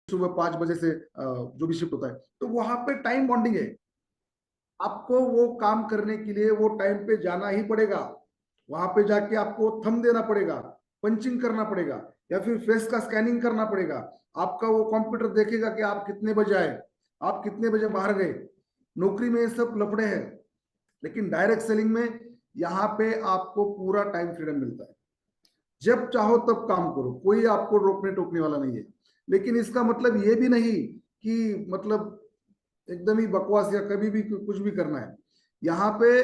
सुबह 5 बजे से जो भी शिफ्ट होता है, तो वहां पे टाइम बॉन्डिंग है। आपको वो काम करने के लिए वो टाइम पे जाना ही पड़ेगा। वहां पे जाके आपको थंब देना पड़ेगा, पंचिंग करना पड़ेगा, या फिर फेस का स्कैनिंग करना पड़ेगा। आपका वो कंप्यूटर देखेगा कि आप कितने बजे आए, आप कितने बजे बाहर गए। नौकरी में ये सब लफड़े हैं। लेकिन डायरेक्ट सेलिंग में यहाँ पे आपको पूरा टाइम फ्रीडम मिलता है। जब चाहो तब काम करो, कोई आपको रोकने टोकने वाला नहीं है। लेकिन इसका मतलब ये भी नहीं कि मतलब एकदम ही बकवास या कभी भी कुछ भी करना है। यहाँ पे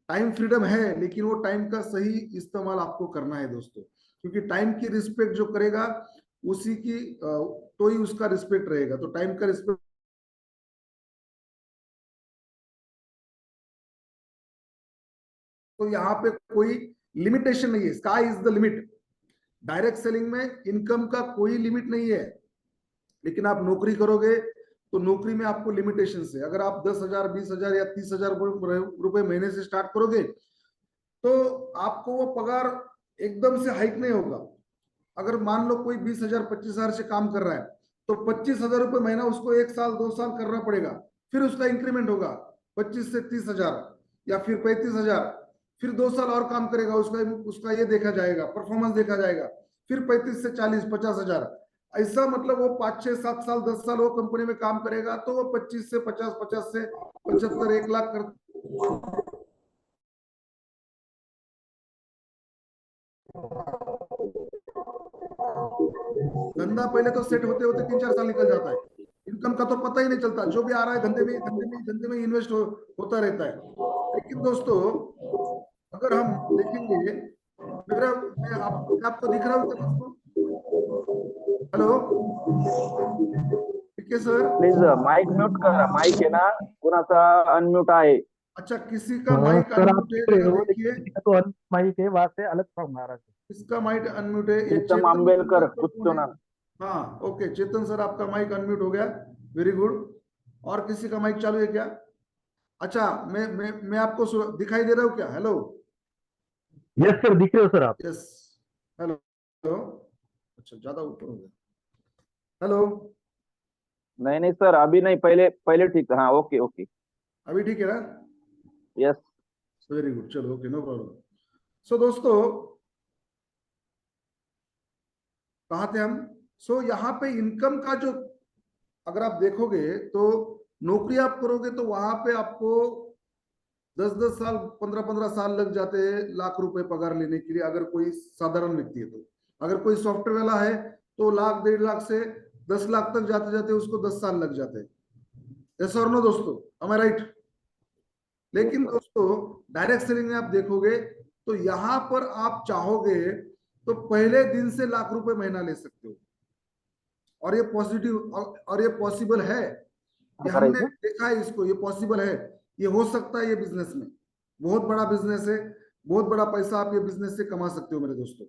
टाइम फ्रीडम है, लेकिन वो टाइम का सही इस्तेमाल आपको करना है दोस्तों। क्योंकि टाइम की रिस्पेक्ट जो करेगा उसी की तो ही उसका रिस्पेक्ट रहेगा। तो टाइम का रिस्पेक्ट, तो यहाँ पे कोई लिमिटेशन नहीं है, sky is the limit. Direct selling में इनकम का कोई लिमिट नहीं है। लेकिन आप नौकरी करोगे तो नौकरी में आपको लिमिटेशन है। अगर आप 10,000, 20,000 या 30,000 रुपए महीने से स्टार्ट करोगे तो आपको वो पगार एकदम से हाइक नहीं होगा। अगर मान लो कोई 20,000, 25,000 से काम कर रहा है, तो 25,000 रुपए महीना उसको 1 साल 2 साल करना पड़ेगा। फिर उसका इंक्रीमेंट होगा 25 से 30,000 या फिर 35,000। फिर 2 साल और काम करेगा, उसका उसका ये देखा जाएगा, परफॉर्मेंस देखा जाएगा। फिर 35 से 40, 50,000। ऐसा मतलब वो 5, 6, 7 साल, 10 साल वो कंपनी में काम करेगा तो वो 25 से 50, 50 से 75, 1 लाख कर। धंधा पहले तो सेट होते होते 3, 4 साल निकल जाता है। इनकम का तो पता ही नहीं चलता, जो भी आ रहा है धंधे में इन्वेस्ट होता रहता है। लेकिन दोस्तों, अगर हम देखेंगे, मैं आपको दिख रहा हूँ क्या दोस्तों? हेलो, ठीक है सर। प्लीज माइक म्यूट करा, माइक है ना कोणाचा अनम्यूट आहे. अच्छा, किसी का माइक सर आप अनम्यूट है दिख रहे जरा हो, देखिए। लेकिन किसी का तो माइक है, वहां से अलग साउंड आ रहा है। किसका माइक अनम्यूट है? ये प्रीतम चेतन आंबेडकर आपका कौन है? कुच्चोना. हाँ, ओके चेतन सर, आपका माइक अनम्यूट हो गया। Very good. और किसी का माइक चालू है क्या? अच्छा, मैं आपको दिखाई दे रहा हूँ क्या? हेलो। यस सर, दिख रहे हो सर आप। यस। हेलो। हेलो। अच्छा, ज्यादा ऊपर हो गया। हेलो। नहीं नहीं सर, अभी नहीं, पहले पहले ठीक था. हाँ, ओके ओके. अभी ठीक है ना? यस. वेरी गुड, चलो ओके, नो प्रॉब्लम। सो दोस्तों, कहाँ थे हम? सो यहाँ पे इनकम का जो, अगर आप देखोगे तो नौकरी आप करोगे तो वहां पे आपको 10-10 साल, 15-15 साल लग जाते हैं लाख रुपए पगार लेने के लिए, अगर कोई साधारण व्यक्ति है तो। अगर कोई सॉफ्टवेयर वाला है तो लाख, 1.5 लाख से 10 लाख तक जाते जाते उसको 10 साल लग जाते हैं। यस और नो दोस्तों? am I right? यस लेकिन सर. दोस्तों, डायरेक्ट सेलिंग में आप देखोगे तो यहां पर आप चाहोगे तो पहले दिन से लाख रुपए महीना ले सकते हो। और ये पॉजिटिव, और ये पॉसिबल है। ये हमने करायचं. देखा है, इसको, ये पॉसिबल है। ये हो सकता है, ये बिजनेस में बहुत बड़ा बिजनेस है। बहुत बड़ा पैसा आप ये बिजनेस से कमा सकते हो मेरे दोस्तों।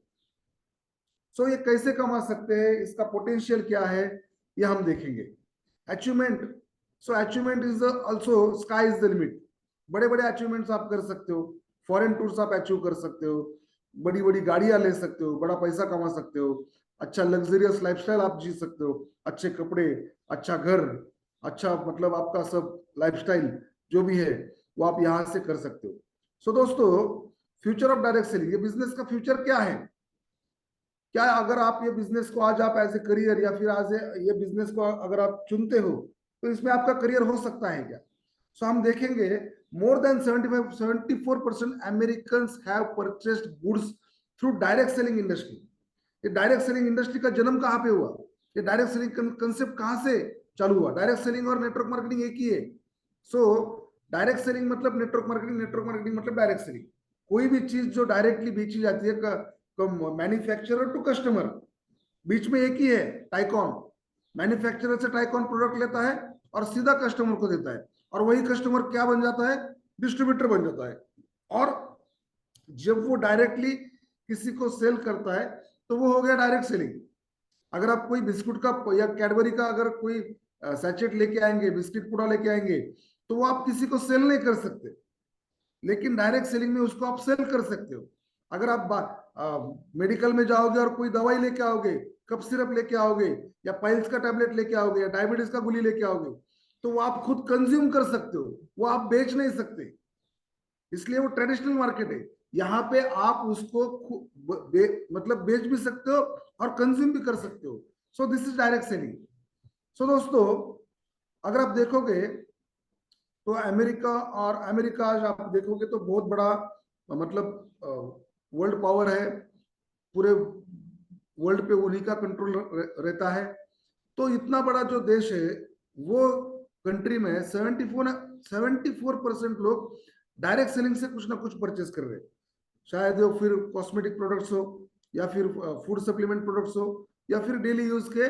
सो ये कैसे कमा सकते हैं, इसका पोटेंशियल क्या है, ये हम देखेंगे। Achievement. So achievement is also sky is the limit. बड़े बड़े अचीवमेंट्स आप कर सकते हो। फॉरेन टूर्स आप अचीव कर सकते हो। बड़ी बड़ी गाड़ियां ले सकते हो, बड़ा पैसा कमा सकते हो। अच्छा लग्जरियस लाइफस्टाइल आप जी सकते हो। अच्छे कपड़े, अच्छा घर, अच्छा मतलब आपका सब लाइफस्टाइल जो भी है वो आप यहाँ से कर सकते हो। सो दोस्तों, फ्यूचर ऑफ डायरेक्ट सेलिंग, ये बिजनेस का फ्यूचर क्या है? क्या अगर आप ये बिजनेस को आज आप एज ए करियर, या फिर आज ये बिजनेस को अगर आप चुनते हो तो इसमें आपका करियर हो सकता है क्या? सो हम देखेंगे, more than 74% American have purchased goods through direct selling industry. ये डायरेक्ट सेलिंग इंडस्ट्री का जन्म कहाँ पे हुआ? ये डायरेक्ट सेलिंग कंसेप्ट कहाँ से चालू हुआ? डायरेक्ट सेलिंग और नेटवर्क मार्केटिंग एक ही है। सो डायरेक्ट सेलिंग मतलब नेटवर्क मार्केटिंग, नेटवर्क मार्केटिंग मतलब डायरेक्ट सेलिंग। कोई भी चीज जो डायरेक्टली बेची जाती है मैन्युफैक्चरर टू कस्टमर, बीच में एक ही है, टाइकॉन। मैन्युफैक्चरर से टाइकॉन प्रोडक्ट लेता है और सीधा कस्टमर को देता है, और वही कस्टमर क्या बन जाता है? डिस्ट्रीब्यूटर बन जाता है। और जब वो डायरेक्टली किसी को सेल करता है तो वो हो गया डायरेक्ट सेलिंग। अगर आप कोई बिस्कुट का या कैडबरी का अगर कोई सैचेट लेके आएंगे, बिस्किट पूरा लेके आएंगे, तो वो आप किसी को सेल नहीं कर सकते। लेकिन डायरेक्ट सेलिंग में उसको आप सेल कर सकते हो। अगर आप मेडिकल में जाओगे और कोई दवाई लेके आओगे कफ सिरप लेके आओगे या पाइल्स का टैबलेट लेके आओगे या डायबिटीज का गोली लेके आओगे, तो वो आप खुद कंज्यूम कर सकते हो, वो आप बेच नहीं सकते, इसलिए वो ट्रेडिशनल मार्केट है। यहाँ पे आप उसको मतलब बेच भी सकते हो और कंज्यूम भी कर सकते हो। So this is direct selling. So दोस्तों, अगर आप देखोगे तो अमेरिका आज आप देखोगे तो बहुत बड़ा मतलब वर्ल्ड पावर है, पूरे वर्ल्ड पे उन्हीं का कंट्रोल रहता है। तो इतना बड़ा जो देश है वो कंट्री में 74% लोग डायरेक्ट सेलिंग से कुछ ना कुछ परचेस कर रहे हैं, शायद वो फिर कॉस्मेटिक प्रोडक्ट्स हो या फिर फूड सप्लीमेंट प्रोडक्ट्स हो या फिर डेली यूज के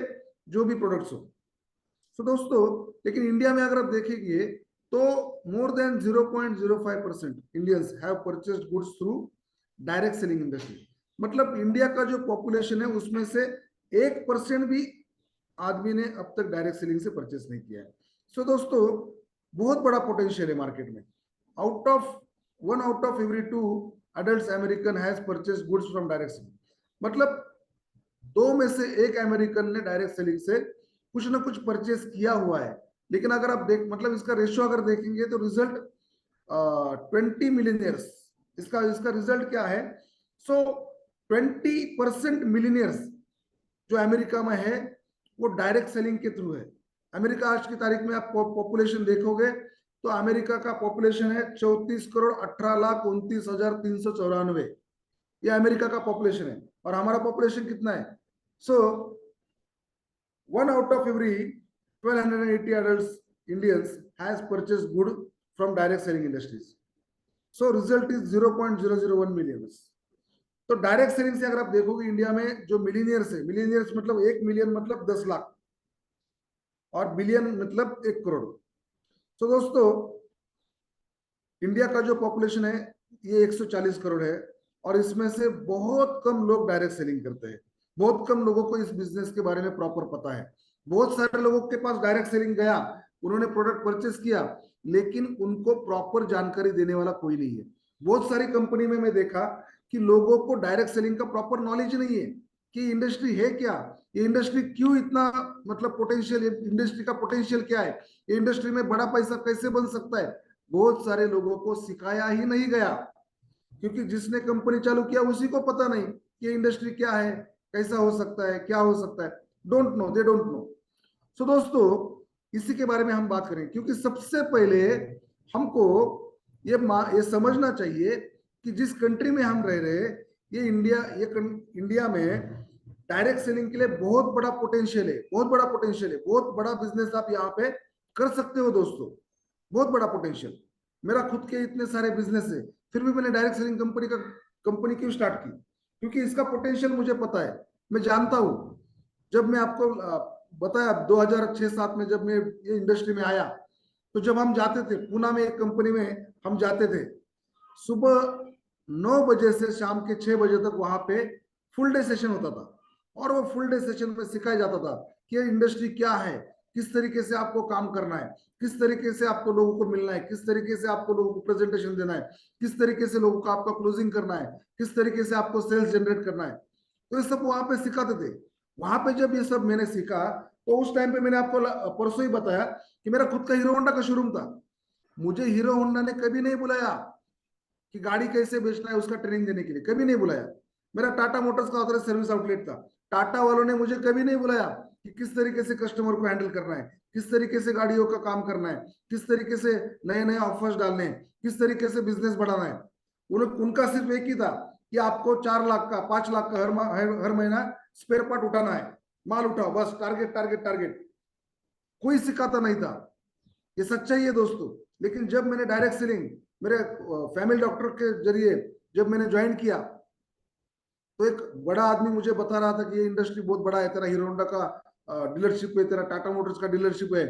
जो भी प्रोडक्ट्स हो। तो दोस्तों, लेकिन इंडिया में अगर आप देखेंगे तो more than 0.05% Indians have purchased goods through direct selling industry. मतलब इंडिया का जो पॉपुलेशन है उसमें से 1% भी आदमी ने अब तक डायरेक्ट सेलिंग से परचेस नहीं किया है। सो दोस्तों, बहुत बड़ा पोटेंशियल है मार्केट में। one out of every 2 adults American has purchased goods from direct selling. मतलब 2 में से 1 अमेरिकन ने डायरेक्ट सेलिंग से कुछ ना कुछ परचेस किया हुआ है। लेकिन अगर आप मतलब इसका रेशियो अगर देखेंगे तो रिजल्ट 20 मिलियनियर्स, इसका रिजल्ट क्या है? सो 20% मिलियनियर्स जो अमेरिका में है वो डायरेक्ट सेलिंग के थ्रू है। अमेरिका आज की तारीख में आप पॉपुलेशन देखोगे तो अमेरिका का पॉपुलेशन है 34,18,29,394। ये अमेरिका का पॉपुलेशन है और हमारा पॉपुलेशन कितना है? सो 1 out of every 1280 adults Indians has purchased good from direct selling industries. So result is 0.001 million. तो डायरेक्ट सेलिंग से अगर आप देखोगे इंडिया में जो मिलीनियर्स है, मिलीनियर्स मतलब 1 मिलियन मतलब 10 लाख और बिलियन मतलब 1 करोड़। तो दोस्तों, इंडिया का जो पॉपुलेशन है ये 140 करोड़ है और इसमें से बहुत कम लोग डायरेक्ट सेलिंग करते हैं। बहुत कम लोगों को इस बिजनेस के बारे में प्रॉपर पता है। बहुत सारे लोगों के पास डायरेक्ट सेलिंग गया, उन्होंने प्रोडक्ट परचेस किया, लेकिन उनको प्रॉपर जानकारी देने वाला कोई नहीं है। बहुत सारी कंपनी में मैं देखा कि लोगों को डायरेक्ट सेलिंग का प्रॉपर नॉलेज नहीं है कि इंडस्ट्री है क्या, ये इंडस्ट्री क्यों इतना मतलब पोटेंशियल, इंडस्ट्री का पोटेंशियल क्या है, ये इंडस्ट्री में बड़ा पैसा कैसे बन सकता है। बहुत सारे लोगों को सिखाया ही नहीं गया, क्योंकि जिसने कंपनी चालू किया उसी को पता नहीं कि इंडस्ट्री क्या है, कैसा हो सकता है, क्या हो सकता है। Don't know, they don't know. So दोस्तों, इसी के बारे में हम बात करें, क्योंकि सबसे पहले हमको ये समझना चाहिए कि जिस कंट्री में हम रह रहे हैं ये इंडिया में डायरेक्ट सेलिंग के लिए बहुत बड़ा पोटेंशियल है, बहुत बड़ा पोटेंशियल है, बहुत बड़ा बिजनेस आप यहाँ पे कर सकते हो दोस्तों, बहुत बड़ा पोटेंशियल। मेरा खुद के इतने सारे बिजनेस है, फिर भी मैंने डायरेक्ट सेलिंग कंपनी क्यों स्टार्ट की? क्योंकि इसका पोटेंशियल मुझे पता है, मैं जानता हूं। जब मैं आपको बताया 2006-7 में जब मैं ये इंडस्ट्री में आया, तो जब हम जाते थे पूना में एक कंपनी में हम जाते थे, सुबह 9 बजे से शाम के 6 बजे तक वहां पे फुल डे सेशन होता था और वो फुल डे सेशन में सिखाया जाता था कि ये इंडस्ट्री क्या है, किस तरीके से आपको काम करना है, किस तरीके से आपको लोगों को मिलना है, किस तरीके से आपको लोगों को प्रेजेंटेशन देना है, किस तरीके से लोगों को आपका क्लोजिंग करना है, किस तरीके से आपको सेल्स जनरेट करना है। तो ये सब वहां पे सिखाते थे। वहां पे जब ये सब मैंने सीखा तो उस टाइम पे मैंने आपको परसों ही बताया कि मेरा खुद का हीरो होंडा का शोरूम था। मुझे हीरो होंडा ने कभी नहीं बुलाया कि गाड़ी कैसे बेचना है उसका ट्रेनिंग देने के लिए, कभी नहीं बुलाया। मेरा टाटा मोटर्स का ऑथराइज्ड सर्विस आउटलेट था, टाटा वालों ने मुझे कभी नहीं बुलाया कि किस तरीके से कस्टमर को हैंडल करना है, किस तरीके से गाड़ियों का काम करना है, किस तरीके से नए नए ऑफर्स डालने हैं, किस तरीके से बिजनेस बढ़ाना है। उनका सिर्फ एक ही था कि आपको 4 लाख का 5 लाख का हर महीना स्पेयर पार्ट उठाना है, माल उठाओ, बस टारगेट टारगेट टारगेट। कोई सिखाता नहीं था, ये सच्चाई है दोस्तों। लेकिन जब मैंने डायरेक्ट सेलिंग मेरे फैमिली डॉक्टर के जरिए जब मैंने ज्वाइन किया, तो एक बड़ा आदमी मुझे बता रहा था कि ये इंडस्ट्री बहुत बड़ा है, तेरा हीरो होंडा का डीलरशिप है, तेरा टाटा मोटर्स का डीलरशिप है,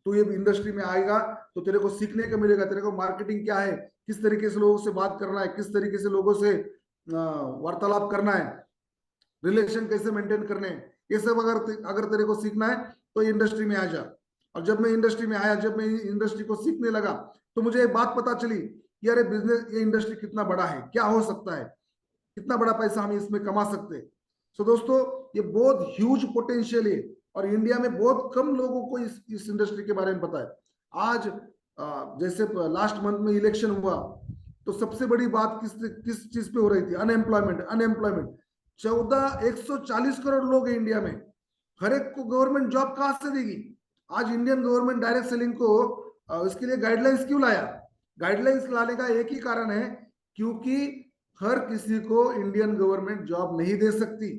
तू ये इंडस्ट्री में आएगा तो तेरे को सीखने को मिलेगा, तेरे को मार्केटिंग क्या है, किस तरीके से लोगों से बात करना है, किस तरीके से लोगों से वार्तालाप करना है, रिलेशन कैसे मेंटेन करने हैं, ये सब अगर तेरे को सीखना है तो इंडस्ट्री में आ जा। और जब मैं इंडस्ट्री में आया, जब मैं इंडस्ट्री को सीखने लगा, तो मुझे एक बात पता चली कि अरे बिजनेस, ये इंडस्ट्री कितना बड़ा है, क्या हो सकता है, कितना बड़ा पैसा हम इसमें कमा सकते हैं। सो दोस्तों, ये बहुत ह्यूज पोटेंशियल है और इंडिया में बहुत कम लोगों को इस इंडस्ट्री के बारे में पता है। आज जैसे लास्ट मंथ में इलेक्शन हुआ तो सबसे बड़ी बात किस चीज पे हो रही थी? अनएम्प्लॉयमेंट 140 करोड़ लोग हैं इंडिया में, हर एक को गवर्नमेंट जॉब कहां से देगी? आज इंडियन गवर्नमेंट डायरेक्ट सेलिंग को इसके लिए गाइडलाइंस क्यों लाया? गाइडलाइंस लाने का एक ही कारण है, क्योंकि हर किसी को इंडियन गवर्नमेंट जॉब नहीं दे सकती।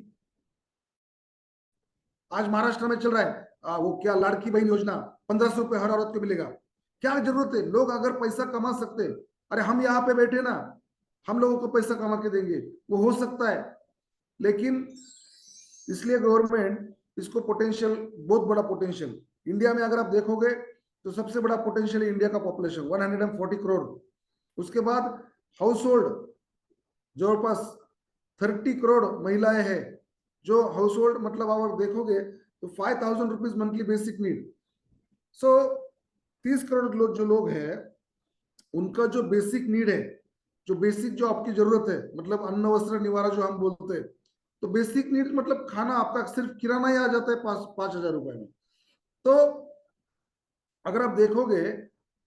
आज महाराष्ट्र में चल रहा है वो क्या लाड़की बहन योजना, 1500 रुपए हर औरत को मिलेगा। क्या जरूरत है? लोग अगर पैसा कमा सकते, अरे हम यहाँ पे बैठे ना, हम लोगों को पैसा कमा के देंगे, वो हो सकता है। लेकिन इसलिए गवर्नमेंट इसको पोटेंशियल, बहुत बड़ा पोटेंशियल इंडिया में अगर आप देखोगे तो सबसे बड़ा पोटेंशियल है इंडिया का पॉपुलेशन 140 करोड़। उसके बाद हाउस होल्ड जवळपास 30 करोड़ महिलाएं हैं, जो हाउस होल्ड मतलब अगर देखोगे तो 5000 रुपीज मंथली बेसिक नीड। सो 30 करोड़ जो लोग हैं उनका जो बेसिक नीड है, जो बेसिक जो आपकी जरूरत है, मतलब अन्न वस्त्र निवारा जो हम बोलते हैं, तो बेसिक नीड मतलब खाना, आपका सिर्फ किराना ही आ जाता है 5,000 रुपए में। तो अगर आप देखोगे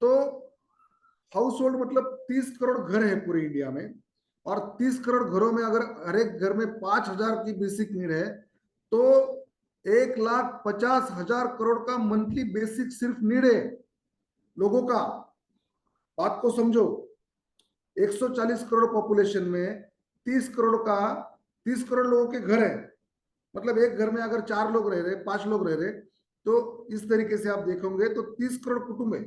तो हाउस होल्ड मतलब 30 करोड़ घर है पूरे इंडिया में, और 30 करोड़ घरों में अगर हर एक घर में 5,000 की बेसिक नीड है तो 1,50,000 करोड़ का मंथली बेसिक सिर्फ नीड है लोगों का। बात को समझो, 140 करोड़ पॉपुलेशन में 30 करोड़ लोगों के घर है, मतलब एक घर में अगर 4 लोग रह रहे, 5 लोग रह रहे, तो इस तरीके से आप देखोगे तो 30 करोड़ कुटुंब है।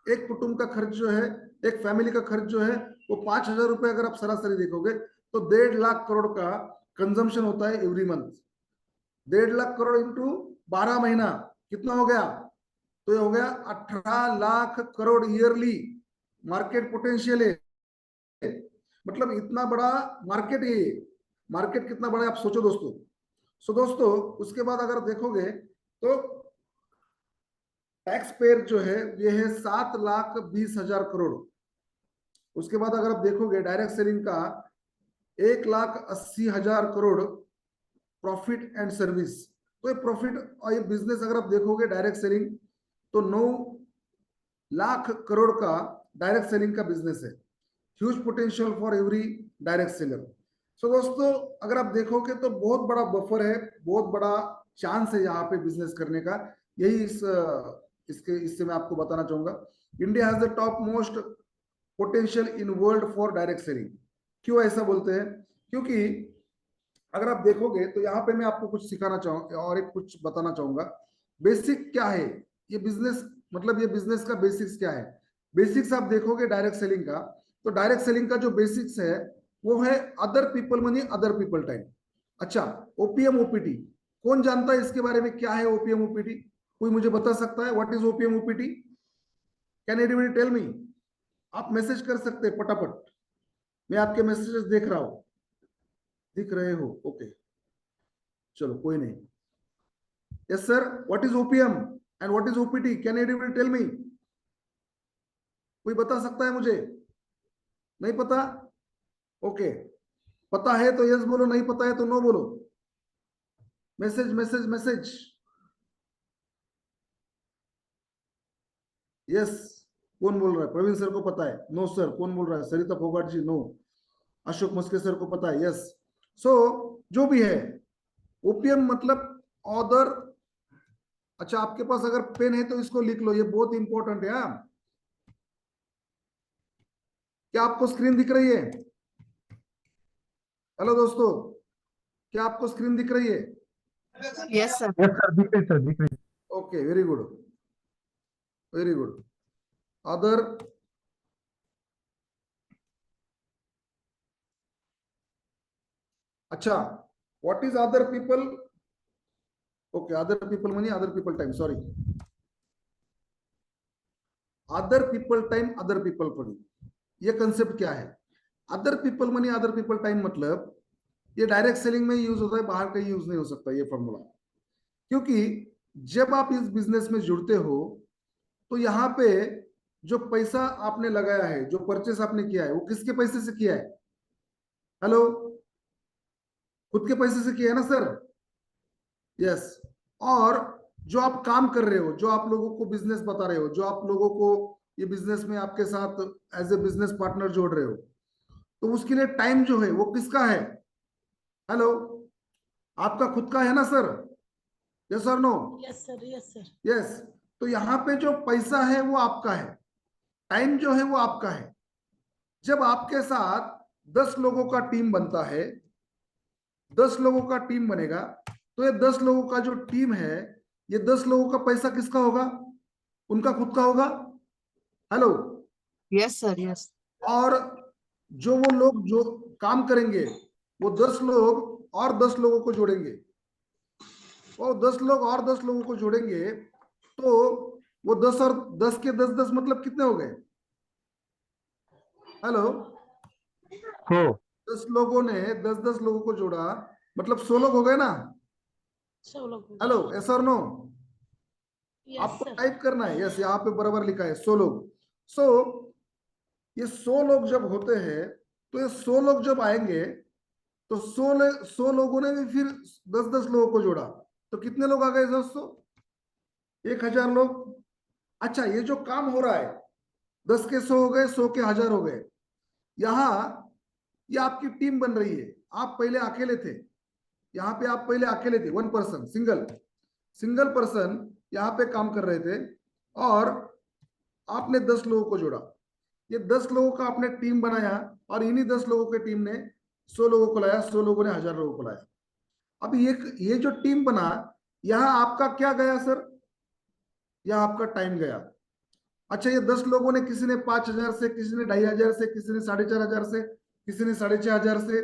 एक कुटुंब का खर्च जो है, एक फैमिली का खर्च जो है वो 5,000 रुपए अगर आप सरासरी देखोगे तो 1.5 लाख करोड़ का कंजम्पशन होता है every month. 1.5 lakh crore into 12 महीना कितना हो गया? तो ये हो गया 18 lakh crore yearly market potential है। मतलब इतना बड़ा मार्केट है। मार्केट कितना बड़ा है आप सोचो दोस्तों। सो दोस्तों उसके बाद अगर देखोगे तो टैक्स पेयर जो है ये है 7,20,000 करोड़। उसके बाद अगर आप देखोगे डायरेक्ट सेलिंग का 1,80,000 करोड़ प्रॉफिट एंड सर्विस। तो ये प्रॉफिट और ये बिजनेस अगर आप देखोगे डायरेक्ट सेलिंग तो 9 लाख करोड़ का डायरेक्ट सेलिंग का बिजनेस है। Huge potential for every direct seller. So दोस्तों अगर आप देखोगे तो बहुत बड़ा बफर है, बहुत बड़ा चांस है यहाँ पे बिजनेस करने का। यही इससे मैं आपको बताना चाहूंगा। India has the top most potential in world for direct selling. क्यों ऐसा बोलते हैं? क्योंकि अगर आप देखोगे तो यहाँ पे मैं आपको कुछ सिखाना चाहूंगा और एक कुछ बताना चाहूंगा। बेसिक क्या है ये बिजनेस, मतलब ये बिजनेस का बेसिक्स क्या है? बेसिक्स आप देखोगे डायरेक्ट सेलिंग का, तो डायरेक्ट सेलिंग का जो बेसिक्स है वो है other people money other people time. अच्छा, ओपीएम ओपीटी कौन जानता है इसके बारे में? क्या है ओपीएम ओपीटी? कोई मुझे बता सकता है what is OPM OPT? Can anybody tell me? आप मैसेज कर सकते हैं फटाफट, मैं आपके मैसेजेस देख रहा हूं। दिख रहे हो? ओके चलो कोई नहीं। Yes sir, what is OPM and what is OPT? Can anybody tell me? कोई बता सकता है मुझे? नहीं पता? ओके, पता है तो यस बोलो, नहीं पता है तो नो बोलो। Message message message. यस, कौन बोल रहा है? प्रवीण सर को पता है? No sir. कौन बोल रहा है? सरिता फोगाट जी? नो। अशोक मस्के सर को पता है? यस। सो जो भी है ओपीएम मतलब ऑदर। अच्छा, आपके पास अगर पेन है तो इसको लिख लो, ये बहुत इंपॉर्टेंट है। क्या आपको स्क्रीन दिख रही है? हेलो दोस्तों, क्या आपको स्क्रीन दिख रही है? Yes sir. यस सर, दिख रही सर, दिख रही। Okay, very good, very good. Other अच्छा, what is other people? Okay, other people money other people time, sorry, other people time other people money. ये कंसेप्ट क्या है? Other people money other people time मतलब ये direct selling में use होता है, बाहर कहीं यूज नहीं हो सकता ये फॉर्मूला। क्योंकि जब आप इस बिजनेस में जुड़ते हो तो यहाँ पे जो पैसा आपने लगाया है, जो परचेस आपने किया है, वो किसके पैसे से किया है? हेलो, खुद के पैसे से किया है ना सर? यस। और जो आप काम कर रहे हो, जो आप लोगों को बिजनेस बता रहे हो, जो आप लोगों को ये बिजनेस में आपके साथ एज ए बिजनेस पार्टनर जोड़ रहे हो, तो उसके लिए टाइम जो है वो किसका है? हेलो, आपका खुद का है ना सर? यस और no? Yes, sir. Yes, sir. Yes. तो यहाँ पे जो पैसा है वो आपका है, टाइम जो है वो आपका है। जब आपके साथ 10 लोगों का टीम बनता है, 10 लोगों का टीम बनेगा, तो ये 10 लोगों का जो टीम है, ये 10 लोगों का पैसा किसका होगा? उनका खुद का होगा। हेलो। Yes, sir. Yes. और जो वो लोग जो काम करेंगे, वो 10 लोग और 10 लोगों को जोड़ेंगे, वो 10 लोग और 10 लोगों को जोड़ेंगे, तो वो 10 और 10 के 10 10 मतलब कितने हो गए? हेलो। हो 10 लोगों ने 10 10 लोगों को जोड़ा, मतलब 100 लोग हो गए ना? So look. हेलो, यस और नो? Yes, आपको sir. टाइप करना है, यस, यहाँ पे बराबर लिखा है 100 लोग। सो ये 100 लोग जब होते हैं, तो ये 100 लोग जब आएंगे, तो 100 लोगों ने भी फिर 10 10 लोगों को जोड़ा, तो कितने लोग आ गए दोस्तों? 1000 लोग। अच्छा, ये जो काम हो रहा है, 10 के 100 हो गए, 100 के 1000 हो गए। यहाँ ये आपकी टीम बन रही है। आप पहले अकेले थे, यहाँ पे आप पहले अकेले थे, 1 पर्सन, सिंगल पर्सन यहाँ पे काम कर रहे थे, और आपने 10 लोगों को जोड़ा। ये 10 लोगों का आपने टीम बनाया, और इन्हीं 10 लोगों की टीम ने 100 लोगों को लाया, 100 लोगों ने 1000 लोगों को लाया। अब ये जो टीम बना, यहाँ आपका क्या गया सर? यहाँ आपका टाइम गया। अच्छा, ये 10 लोगों ने, किसी ने 5000 से, किसी ने 2500 से, किसी ने 4500 से, किसी ने 6500 से,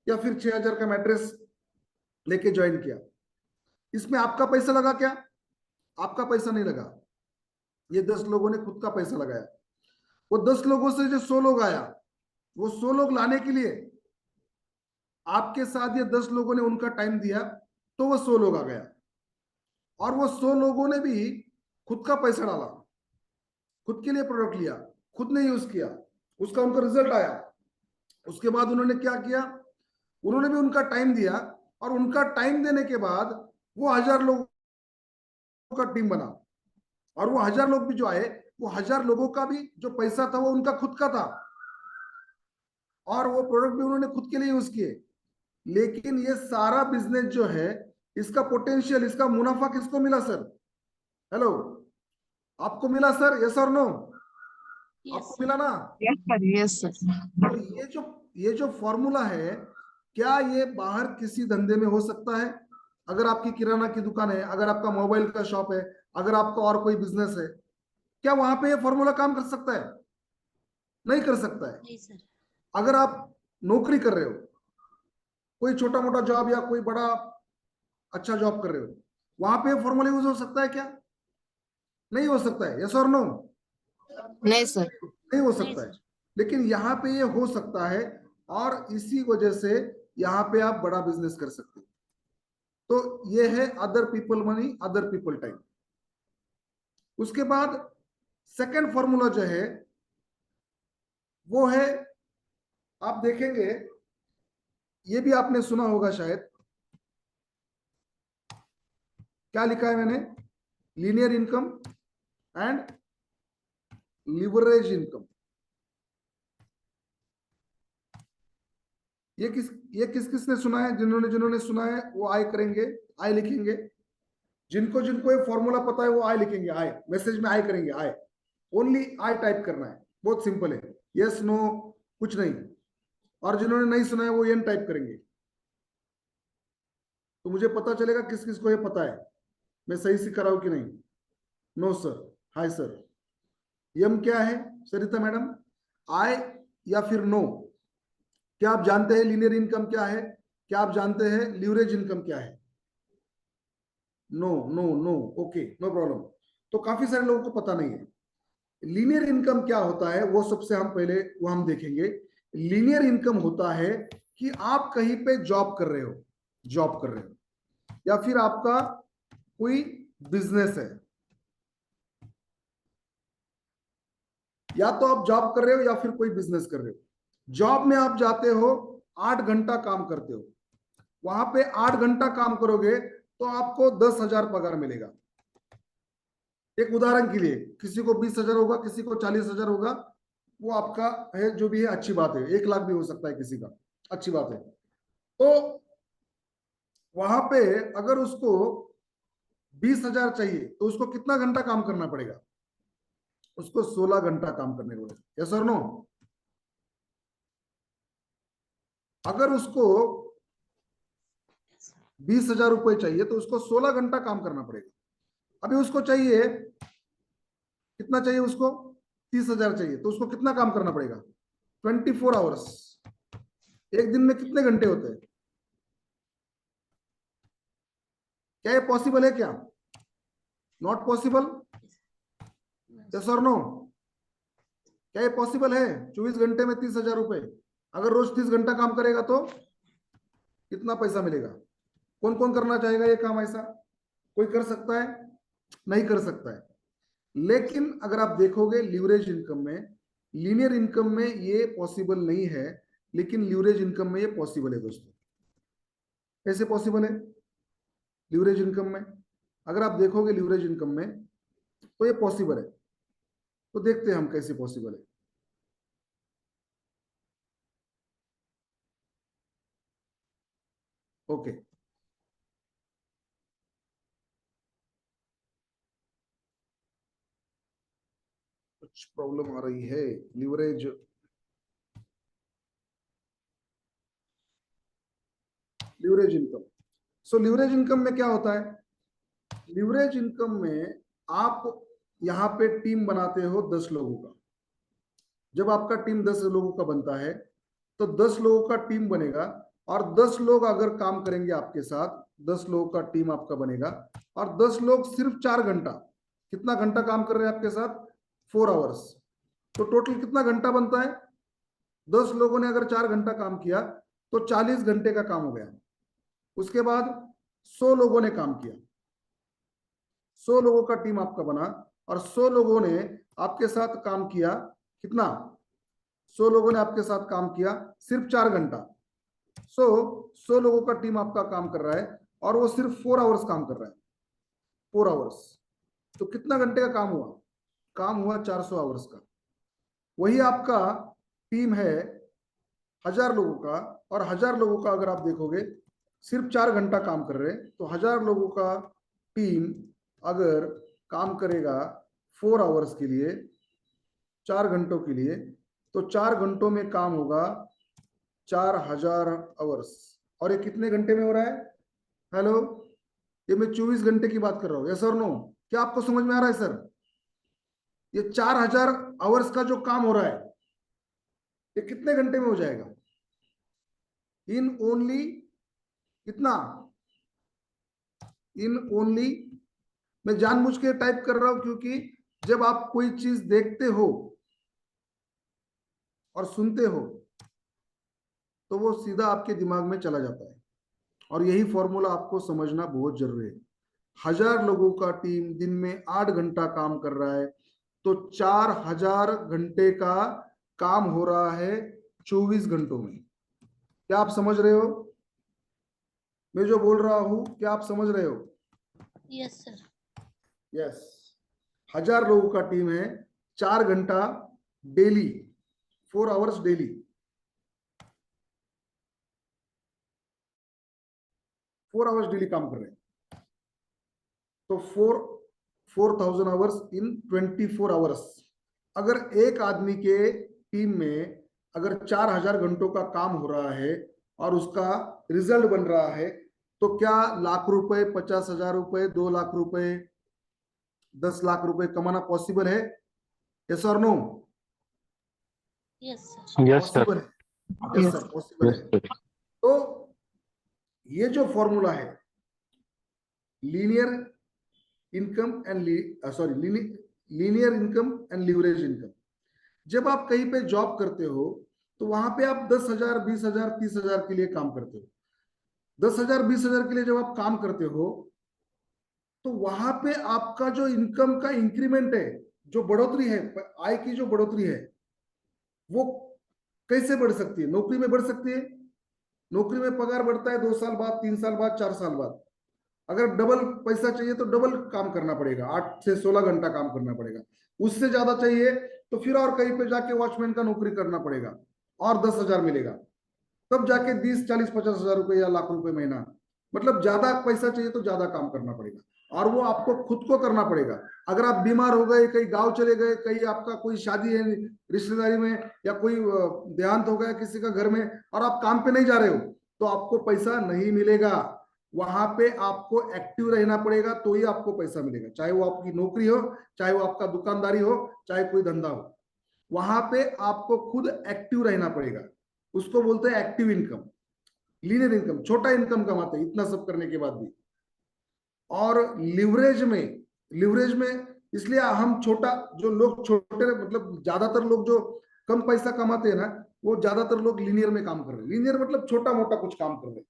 या फिर 6000 का मैट्रेस लेके ज्वाइन किया। इसमें आपका पैसा लगा क्या? आपका पैसा नहीं लगा। ये 10 लोगों ने खुद का पैसा लगाया। वो 10 लोगों से जो 100 लोग आया, वो 100 लोग लाने के लिए आपके साथ ये 10 लोगों ने उनका टाइम दिया, तो वो 100 लोग आ गया। और वो 100 लोगों ने भी खुद का पैसा डाला, खुद के लिए प्रोडक्ट लिया, खुद ने यूज किया, उसका उनका रिजल्ट आया। उसके बाद उन्होंने क्या किया? उन्होंने भी उनका टाइम दिया, और उनका टाइम देने के बाद वो 1000 लोगों का टीम बना। और वो 1000 लोग भी जो आए, वो 1000 लोगों का भी जो पैसा था वो उनका खुद का था, और वो प्रोडक्ट भी उन्होंने खुद के लिए यूज किए। लेकिन ये सारा बिजनेस जो है, इसका पोटेंशियल, इसका मुनाफा किसको मिला सर? हेलो, आपको मिला सर? यस और नो? Yes. आपको मिला ना? Yes, sir. Yes, sir. तो ये जो फॉर्मूला है, क्या ये बाहर किसी धंधे में हो सकता है? अगर आपकी किराना की दुकान है, अगर आपका मोबाइल का शॉप है, अगर आपका और कोई बिजनेस है, क्या वहां पे ये फॉर्मूला काम कर सकता है? नहीं कर सकता है। Yes, sir. अगर आप नौकरी कर रहे हो, कोई छोटा मोटा जॉब या कोई बड़ा अच्छा जॉब कर रहे हो, वहां पे फॉर्मूला यूज हो सकता है क्या? नहीं हो सकता है। यस और नो? नहीं, sir. नहीं हो सकता है। लेकिन यहाँ पे ये हो सकता है, और इसी वजह से यहाँ पे आप बड़ा बिजनेस कर सकते हो। तो ये है other people money, other people time. उसके बाद सेकंड फॉर्मूला जो है, वो है, आप देखेंगे, ये भी आपने सुना होगा शायद। क्या लिखा है मैंने? Linear income and leverage income. ये किस किसने सुना है? जिन्होंने सुना है वो आय करेंगे, आय लिखेंगे। जिनको जिनको ये फॉर्मूला पता है वो आय लिखेंगे, आय, मैसेज में आय करेंगे, आय, ओनली आय टाइप करना है, बहुत सिंपल है, यस नो कुछ नहीं। और जिन्होंने नहीं सुना है वो एन टाइप करेंगे, तो मुझे पता चलेगा किस किस को ये पता है, मैं सही सिखा रहा हूं कि नहीं। No sir, hi sir. यम क्या है सरिता मैडम? आय या फिर नो? क्या आप जानते हैं लीनियर इनकम क्या है? क्या आप जानते हैं लीवरेज इनकम क्या है? No no no, okay, no problem. तो काफी सारे लोगों को पता नहीं है लीनियर इनकम क्या होता है। वो सबसे हम पहले वो हम देखेंगे। लीनियर इनकम होता है कि आप कहीं पे जॉब कर रहे हो, या फिर आपका कोई बिजनेस है, या तो आप जॉब कर रहे हो या फिर कोई बिजनेस कर रहे हो। जॉब में आप जाते हो, 8 घंटा काम करते हो, वहां पे 8 घंटा काम करोगे, तो आपको 10,000 पगार मिलेगा। एक उदाहरण के लिए, किसी को 20,000 होगा, किसी को 40,000 होगा, वो आपका है, जो भी है अच्छी बात है। 1 लाख भी हो सकता है किसी का, अच्छी बात है। तो वहां पे अगर उसको 20,000 चाहिए तो उसको कितना घंटा काम करना पड़ेगा? उसको 16 घंटा काम करने को। यस और नो? अगर उसको 20,000 रुपए चाहिए तो उसको 16 घंटा काम करना पड़ेगा। अभी उसको चाहिए, कितना चाहिए उसको? 30,000 चाहिए, तो उसको कितना काम करना पड़ेगा? 24 आवर्स। एक दिन में कितने घंटे होते हैं? क्या ये पॉसिबल है क्या? Not possible. यस और नो? क्या ये पॉसिबल है? 24 घंटे में 30,000 रुपए। अगर रोज 30 घंटा काम करेगा तो कितना पैसा मिलेगा? कौन कौन करना चाहेगा ये काम? ऐसा कोई कर सकता है? नहीं कर सकता है। लेकिन अगर आप देखोगे लीवरेज इनकम में, लीनियर इनकम में ये पॉसिबल नहीं है, लेकिन लीवरेज इनकम में ये पॉसिबल है दोस्तों। कैसे पॉसिबल है लीवरेज इनकम में? अगर आप देखोगे लीवरेज इनकम में तो ये पॉसिबल है। तो देखते हैं हम कैसे पॉसिबल है। ओके, कुछ प्रॉब्लम आ रही है। Leverage income. So leverage income में क्या होता है? लीवरेज इनकम में आप यहाँ पे टीम बनाते हो 10 लोगों का। जब आपका टीम 10 लोगों का बनता है तो 10 लोगों का टीम बनेगा, और 10 लोग अगर काम करेंगे आपके साथ, 10 लोगों का टीम आपका बनेगा, और 10 लोग सिर्फ 4 घंटा, कितना घंटा काम कर रहे हैं आपके साथ? 4 आवर्स। तो टोटल कितना घंटा बनता है? 10 लोगों ने अगर 4 घंटा काम किया तो 40 घंटे का काम हो गया। उसके बाद 100 लोगों ने काम किया, 100 लोगों का टीम आपका बना, और 100 लोगों ने आपके साथ काम किया। कितना? 100 लोगों ने आपके साथ काम किया सिर्फ 4 घंटा। 100 लोगों का टीम आपका काम कर रहा है, और वो सिर्फ 4 आवर्स काम कर रहा है। 4 आवर्स। तो कितना घंटे का काम हुआ? काम हुआ 400 आवर्स का। वही आपका टीम है 1000 लोगों का, और 1000 लोगों का अगर आप देखोगे सिर्फ 4 घंटा काम कर रहे हैं, तो 1000 लोगों का टीम अगर काम करेगा 4 आवर्स के लिए, 4 घंटों के लिए, तो 4 घंटों में काम होगा 4000 आवर्स। और ये कितने घंटे में हो रहा है? हेलो, ये मैं 24 घंटे की बात कर रहा हूँ। यस और नो? क्या आपको समझ में आ रहा है सर? ये 4000 आवर्स का जो काम हो रहा है, ये कितने घंटे में हो जाएगा? इन ओनली कितना? इन ओनली, मैं जानबूझ के टाइप कर रहा हूं क्योंकि जब आप कोई चीज देखते हो और सुनते हो तो वो सीधा आपके दिमाग में चला जाता है, और यही फॉर्मूला आपको समझना बहुत जरूरी है। 1000 लोगों का टीम दिन में 8 घंटा काम कर रहा है, तो 4000 घंटे का काम हो रहा है 24 घंटों में। क्या आप समझ रहे हो मैं जो बोल रहा हूं? क्या आप समझ रहे हो? Yes sir. यस। 1000 लोगों का टीम है, 4 घंटा daily, 4 hours daily, 4 hours daily काम कर रहे हैं। तो 4000 आवर्स इन 24 आवर्स। अगर एक आदमी के टीम में अगर 4000 घंटों का काम हो रहा है और उसका रिजल्ट बन रहा है, तो क्या लाख रुपए, 50,000 रुपए, 2 लाख रुपए, 10 लाख रुपए कमाना पॉसिबल है? यस और no? Yes sir. Yes sir. Possible है। यस सर, पॉसिबल यस है। सर। तो ये जो फॉर्मूला है, linear income and sorry linear income and leverage income, जब आप कहीं पे जॉब करते हो तो वहां पे आप 10,000, 20,000, 30,000 के लिए काम करते हो। 10,000, 20,000 के लिए जब आप काम करते हो तो वहां पे आपका जो इनकम का इंक्रीमेंट है, जो बढ़ोतरी है, आय की जो बढ़ोतरी है, वो कैसे बढ़ सकती है? नौकरी में बढ़ सकती है। नौकरी में पगार बढ़ता है 2 साल बाद, 3 साल बाद, 4 साल बाद। अगर डबल पैसा चाहिए तो डबल काम करना पड़ेगा, 8 से 16 घंटा काम करना पड़ेगा। उससे ज्यादा चाहिए तो फिर और कहीं पे जाके वॉचमैन का नौकरी करना पड़ेगा और 10,000 मिलेगा, तब जाके 20, 40, 50 हजार रुपए या लाख रुपए महीना। मतलब ज्यादा पैसा चाहिए तो ज्यादा काम करना पड़ेगा और वो आपको खुद को करना पड़ेगा। अगर आप बीमार हो गए, कहीं गांव चले गए, कहीं आपका कोई शादी है रिश्तेदारी में, या कोई देहांत हो गया किसी का घर में और आप काम पे नहीं जा रहे हो, तो आपको पैसा नहीं मिलेगा। वहां पे आपको एक्टिव रहना पड़ेगा तो ही आपको पैसा मिलेगा, चाहे वो आपकी नौकरी हो, चाहे वो आपका दुकानदारी हो, चाहे कोई धंधा हो। वहां पे आपको खुद एक्टिव रहना पड़ेगा। उसको बोलते हैं एक्टिव इनकम, लीनियर इनकम, छोटा इनकम कमाते हैं इतना सब करने के बाद भी। और लिवरेज में इसलिए हम छोटा, जो लोग छोटे, मतलब ज्यादातर लोग जो कम पैसा कमाते हैं ना, वो ज्यादातर लोग लीनियर में काम कर रहे हैं। लीनियर मतलब छोटा मोटा कुछ काम कर रहे हैं।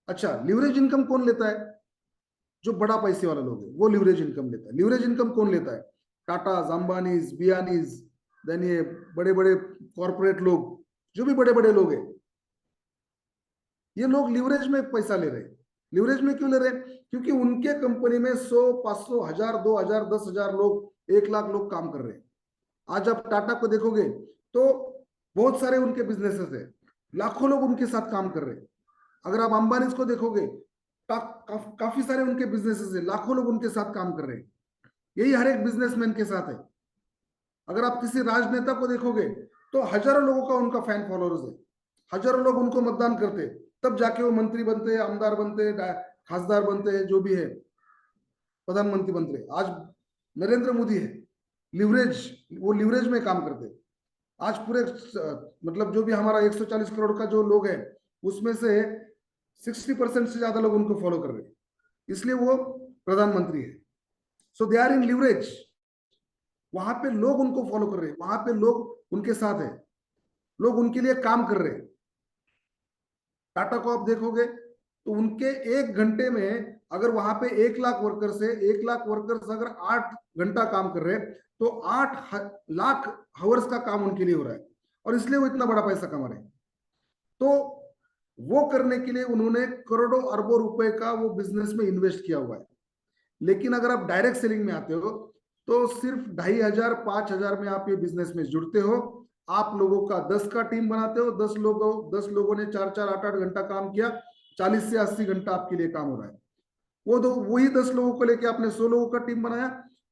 अच्छा, लिवरेज इनकम कौन लेता है? जो बड़ा पैसे वाला लोग है वो लिवरेज इनकम लेता है। लिवरेज इनकम कौन लेता है? टाटा, अंबानीज, बियानीज, देन ये बड़े बड़े कॉर्पोरेट लोग, जो भी बड़े बड़े लोग हैं, ये लोग लिवरेज में पैसा ले रहे हैं। लिवरेज में क्यों ले रहे हैं? क्योंकि उनके कंपनी में 100, 500, 1000, 2000, 10,000 लोग, 1 लाख लोग काम कर रहे हैं। आज आप टाटा को देखोगे तो बहुत सारे उनके बिजनेसेस है, लाखों लोग उनके साथ काम कर रहे हैं। अगर आप अंबानी को देखोगे, काफी सारे उनके बिजनेसेस है, लाखों लोग उनके साथ काम कर रहे हैं। यही हर एक बिजनेसमैन के साथ है। अगर आप किसी राजनेता को देखोगे तो हजारों लोगों का उनका फैन फॉलोअर्स है, हजारों लोग उनको मतदान करते हैं, तब जाके वो मंत्री बनते हैं, आमदार बनते हैं, खासदार बनते हैं, जो भी है, प्रधानमंत्री बनते हैं। आज नरेंद्र मोदी है, वो लिवरेज में काम करते हैं। आज पूरे मतलब जो भी हमारा 140 करोड़ का जो लोग है, उसमें से 60% से ज्यादा लोग उनको फॉलो कर रहे हैं, इसलिए वो प्रधानमंत्री है। सो दे आर इन लिवरेज। वहां पे लोग उनको फॉलो कर रहे हैं, वहां पे लोग उनके साथ है, लोग उनके लिए काम कर रहे हैं। टाटा को आप देखोगे तो उनके 1 घंटे में अगर वहां पे 1 लाख वर्कर्स है, 1 लाख वर्कर्स अगर 8 घंटा काम कर रहे हैं, तो 8 लाख हावर्स का काम उनके लिए हो रहा है, और इसलिए वो इतना बड़ा पैसा कमा रहे हैं। तो वो करने के लिए उन्होंने करोड़ों अरबों रुपए का वो बिजनेस में इन्वेस्ट किया हुआ है। लेकिन अगर आप डायरेक्ट सेलिंग में आते हो तो सिर्फ 2,500, 5,000 में आप ये बिजनेस में जुड़ते हो। आप लोगों का 10 का टीम बनाते हो, 10 लोगों ने 4-4, 8-8 घंटा काम किया, 40 से 80 घंटा आपके लिए काम हो रहा है। वही 10 लोगों को लेके आपने 100 लोगों का टीम बनाया,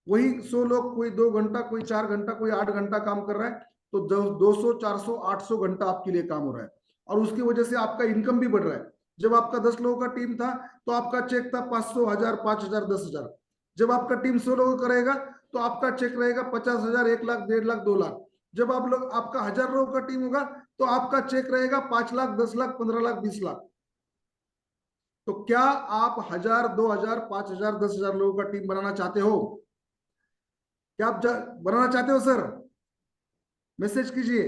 वही 100 लोग, कोई 2 घंटा, कोई 4 घंटा, कोई 8 घंटा काम कर रहा है, तो 200, 400, 800 घंटा आपके लिए काम हो रहा है, और उसकी वजह से आपका इनकम भी बढ़ रहा है। जब आपका 10 लोगों का टीम था तो आपका चेक था 500, 1000, 5,000, 10,000। जब आपका टीम 100 लोगों का रहेगा तो आपका चेक रहेगा 50,000, 1 लाख, 1.5 लाख, 2 लाख। जब आपका 1000 लोगों का टीम होगा तो आपका चेक रहेगा 5 लाख, 10 लाख, 15 लाख, 20 लाख। तो क्या आप 1000, 2000, 5,000, 10,000 लोगों का टीम बनाना चाहते हो? क्या आप बनाना चाहते हो सर? मैसेज कीजिए।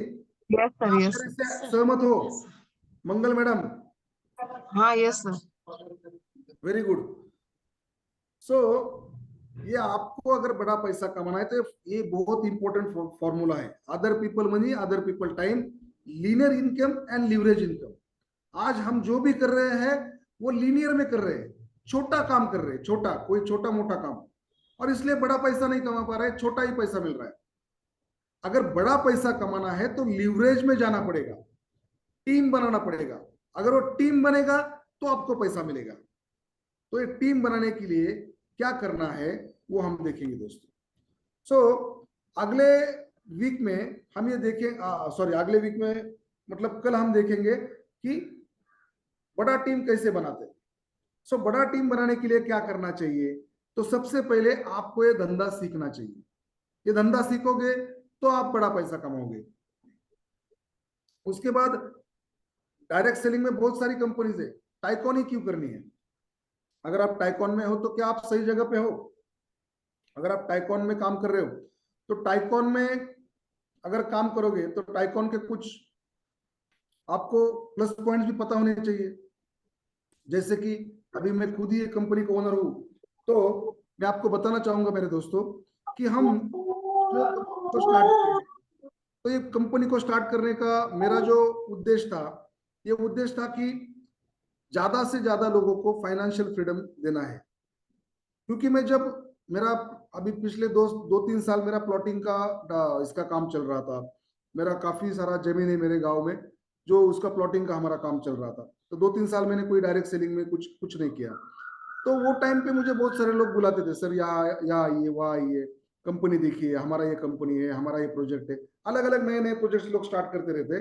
यस सर, आप यस मेरे सर। से सहमत हो? मंगल मैडम, हाँ yes sir. Very good. So ये आपको अगर बड़ा पैसा कमाना है तो ये बहुत इंपॉर्टेंट फॉर्मूला है। Other people money, other people time, linear income and leverage income. आज हम जो भी कर रहे हैं वो लीनियर में कर रहे हैं, छोटा काम कर रहे हैं, छोटा, कोई छोटा मोटा काम, और इसलिए बड़ा पैसा नहीं कमा पा रहे, छोटा ही पैसा मिल रहा है। अगर बड़ा पैसा कमाना है तो लिवरेज में जाना पड़ेगा, टीम बनाना पड़ेगा। अगर वो टीम बनेगा तो आपको पैसा मिलेगा। तो ये टीम बनाने के लिए क्या करना है वो हम देखेंगे दोस्तों। सो अगले वीक में हम ये देखें, सॉरी अगले वीक में मतलब कल हम देखेंगे कि बड़ा टीम कैसे बनाते हैं। सो बड़ा टीम बनाने के लिए क्या करना चाहिए? तो सबसे पहले आपको ये धंधा सीखना चाहिए। ये धंधा सीखोगे तो आप बड़ा पैसा कमाओगे। उसके बाद डायरेक्ट सेलिंग में बहुत सारी कंपनीज है, टाइकॉन ही क्यों करनी है? अगर आप टाइकॉन में हो तो क्या आप सही जगह पे हो? अगर आप टाइकॉन में काम कर रहे हो तो टाइकॉन में अगर काम करोगे तो टाइकॉन के कुछ आपको प्लस पॉइंट्स भी पता होने चाहिए। जैसे कि अभी मैं खुद ही एक कंपनी का ओनर हूं, तो मैं आपको बताना चाहूंगा मेरे दोस्तों कि हम जो तो स्टार्ट किए, तो ये कंपनी को स्टार्ट करने का मेरा जो उद्देश्य था, ये उद्देश्य था कि ज्यादा से ज्यादा लोगों को फाइनेंशियल फ्रीडम देना है। क्योंकि मैं जब मेरा अभी पिछले दो तीन साल मेरा प्लॉटिंग का इसका काम चल रहा था। मेरा काफी सारा जमीन है मेरे गांव में, जो उसका प्लॉटिंग का हमारा काम चल रहा था। तो 2-3 साल मैंने कोई डायरेक्ट सेलिंग में कुछ कुछ नहीं किया। तो वो टाइम पे मुझे बहुत सारे लोग बुलाते थे, सर यहाँ यहाँ आइए, वहाँ आइए, कंपनी देखिए, हमारा ये कंपनी है, हमारा ये प्रोजेक्ट है। अलग अलग नए नए प्रोजेक्ट्स लोग स्टार्ट करते रहते।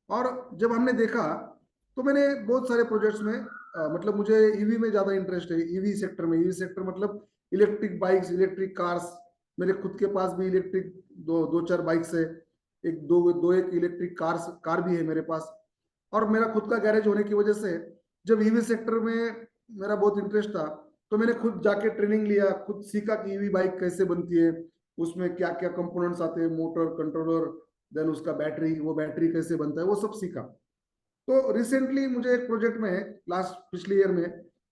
और जब हमने देखा तो मैंने बहुत सारे प्रोजेक्ट्स में मतलब मुझे ईवी में ज्यादा इंटरेस्ट है। ईवी सेक्टर में, ईवी सेक्टर मतलब इलेक्ट्रिक बाइक्स, इलेक्ट्रिक कार्स। मेरे खुद के पास भी इलेक्ट्रिक दो चार बाइक्स है। एक इलेक्ट्रिक कार भी है मेरे पास। और मेरा खुद का गैरेज होने की वजह से जब ईवी सेक्टर में मेरा बहुत इंटरेस्ट था, तो मैंने खुद जाके ट्रेनिंग लिया, खुद सीखा कि ईवी बाइक कैसे बनती है, उसमें क्या क्या कंपोनेंट्स आते हैं, मोटर, कंट्रोलर, देन उसका बैटरी, वो बैटरी कैसे बनता है, वो सब सीखा। तो रिसेंटली मुझे एक प्रोजेक्ट में, लास्ट पिछले ईयर में,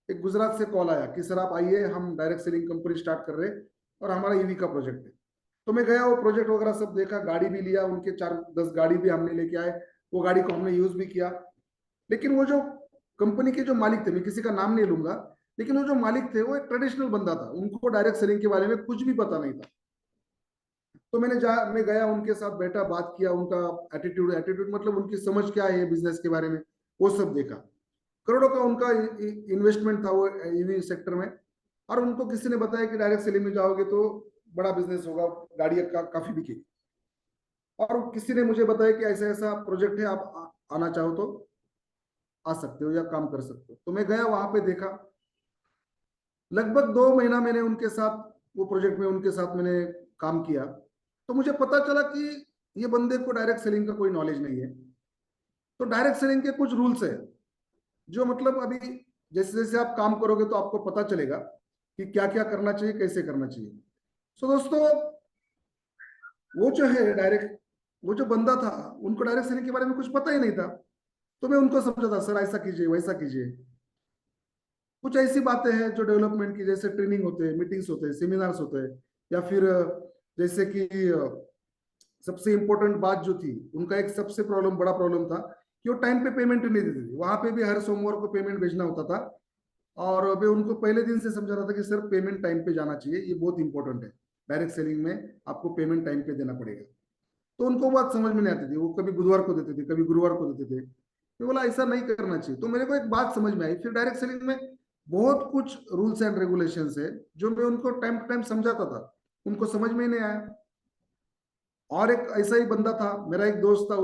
एक गुजरात से कॉल आया कि सर आप आइए, हम डायरेक्ट सेलिंग कंपनी स्टार्ट कर रहे हैं और हमारा ईवी का प्रोजेक्ट है। तो मैं गया, वो प्रोजेक्ट वगैरह सब देखा, गाड़ी भी लिया, उनके 4-10 गाड़ी भी हमने लेके आए, वो गाड़ी को हमने यूज भी किया। लेकिन वो जो कंपनी के जो मालिक थे, मैं किसी का नाम नहीं लूंगा, लेकिन वो जो मालिक थे वो एक ट्रेडिशनल बंदा था, उनको डायरेक्ट सेलिंग के बारे में कुछ भी पता नहीं था। तो मैं गया, उनके साथ बैठा, बात किया, उनका एटीट्यूड एटीट्यूड मतलब उनकी समझ क्या है बिजनेस के बारे में, वो सब देखा। करोड़ों का उनका इन्वेस्टमेंट था वो ईवी सेक्टर में। और उनको किसी ने बताया कि डायरेक्ट सेलिंग में जाओगे तो बड़ा बिजनेस होगा, गाड़ियां काफी बिकेगी। और किसी ने मुझे बताया कि ऐसा ऐसा प्रोजेक्ट है, आप आना चाहो तो आ सकते हो या काम कर सकते हो। तो मैं गया, वहां पे देखा। लगभग 2 महीना मैंने उनके साथ, वो प्रोजेक्ट में उनके साथ मैंने काम किया। तो मुझे पता चला कि ये बंदे को डायरेक्ट सेलिंग का कोई नॉलेज नहीं है। तो डायरेक्ट सेलिंग के कुछ रूल्स है, जो मतलब अभी जैसे जैसे आप काम करोगे तो आपको पता चलेगा कि क्या क्या करना चाहिए, कैसे करना चाहिए। सो दोस्तों, वो जो है डायरेक्ट, वो जो बंदा था, उनको डायरेक्ट सेलिंग के बारे में कुछ पता ही नहीं था। तो मैं उनको समझाता, सर ऐसा कीजिए, वैसा कीजिए। कुछ ऐसी बातें हैं जो डेवलपमेंट की, जैसे ट्रेनिंग होते हैं, मीटिंग्स होते हैं, सेमिनार्स होते हैं, या फिर जैसे कि सबसे इंपॉर्टेंट बात जो थी, उनका एक सबसे बड़ा प्रॉब्लम था कि वो टाइम पे पेमेंट नहीं देते थे। वहां पे भी हर सोमवार को पेमेंट भेजना होता था। और मैं उनको पहले दिन से समझा रहा था कि सर पेमेंट टाइम पे जाना चाहिए, ये बहुत इंपॉर्टेंट है। डायरेक्ट सेलिंग में आपको पेमेंट टाइम पे देना पड़ेगा। तो उनको बात समझ में नहीं आती थी, वो कभी बुधवार को देते थे, कभी गुरुवार को देते थे। तो बोला ऐसा नहीं करना चाहिए। तो मेरे को एक बात समझ में आई, फिर डायरेक्ट सेलिंग में बहुत कुछ रूल्स एंड रेगुलेशंस है, जो मैं उनको टाइम टू टाइम समझाता था, उनको समझ में नहीं आया। और एक ऐसा ही बंदा था, मेरा एक दोस्त था,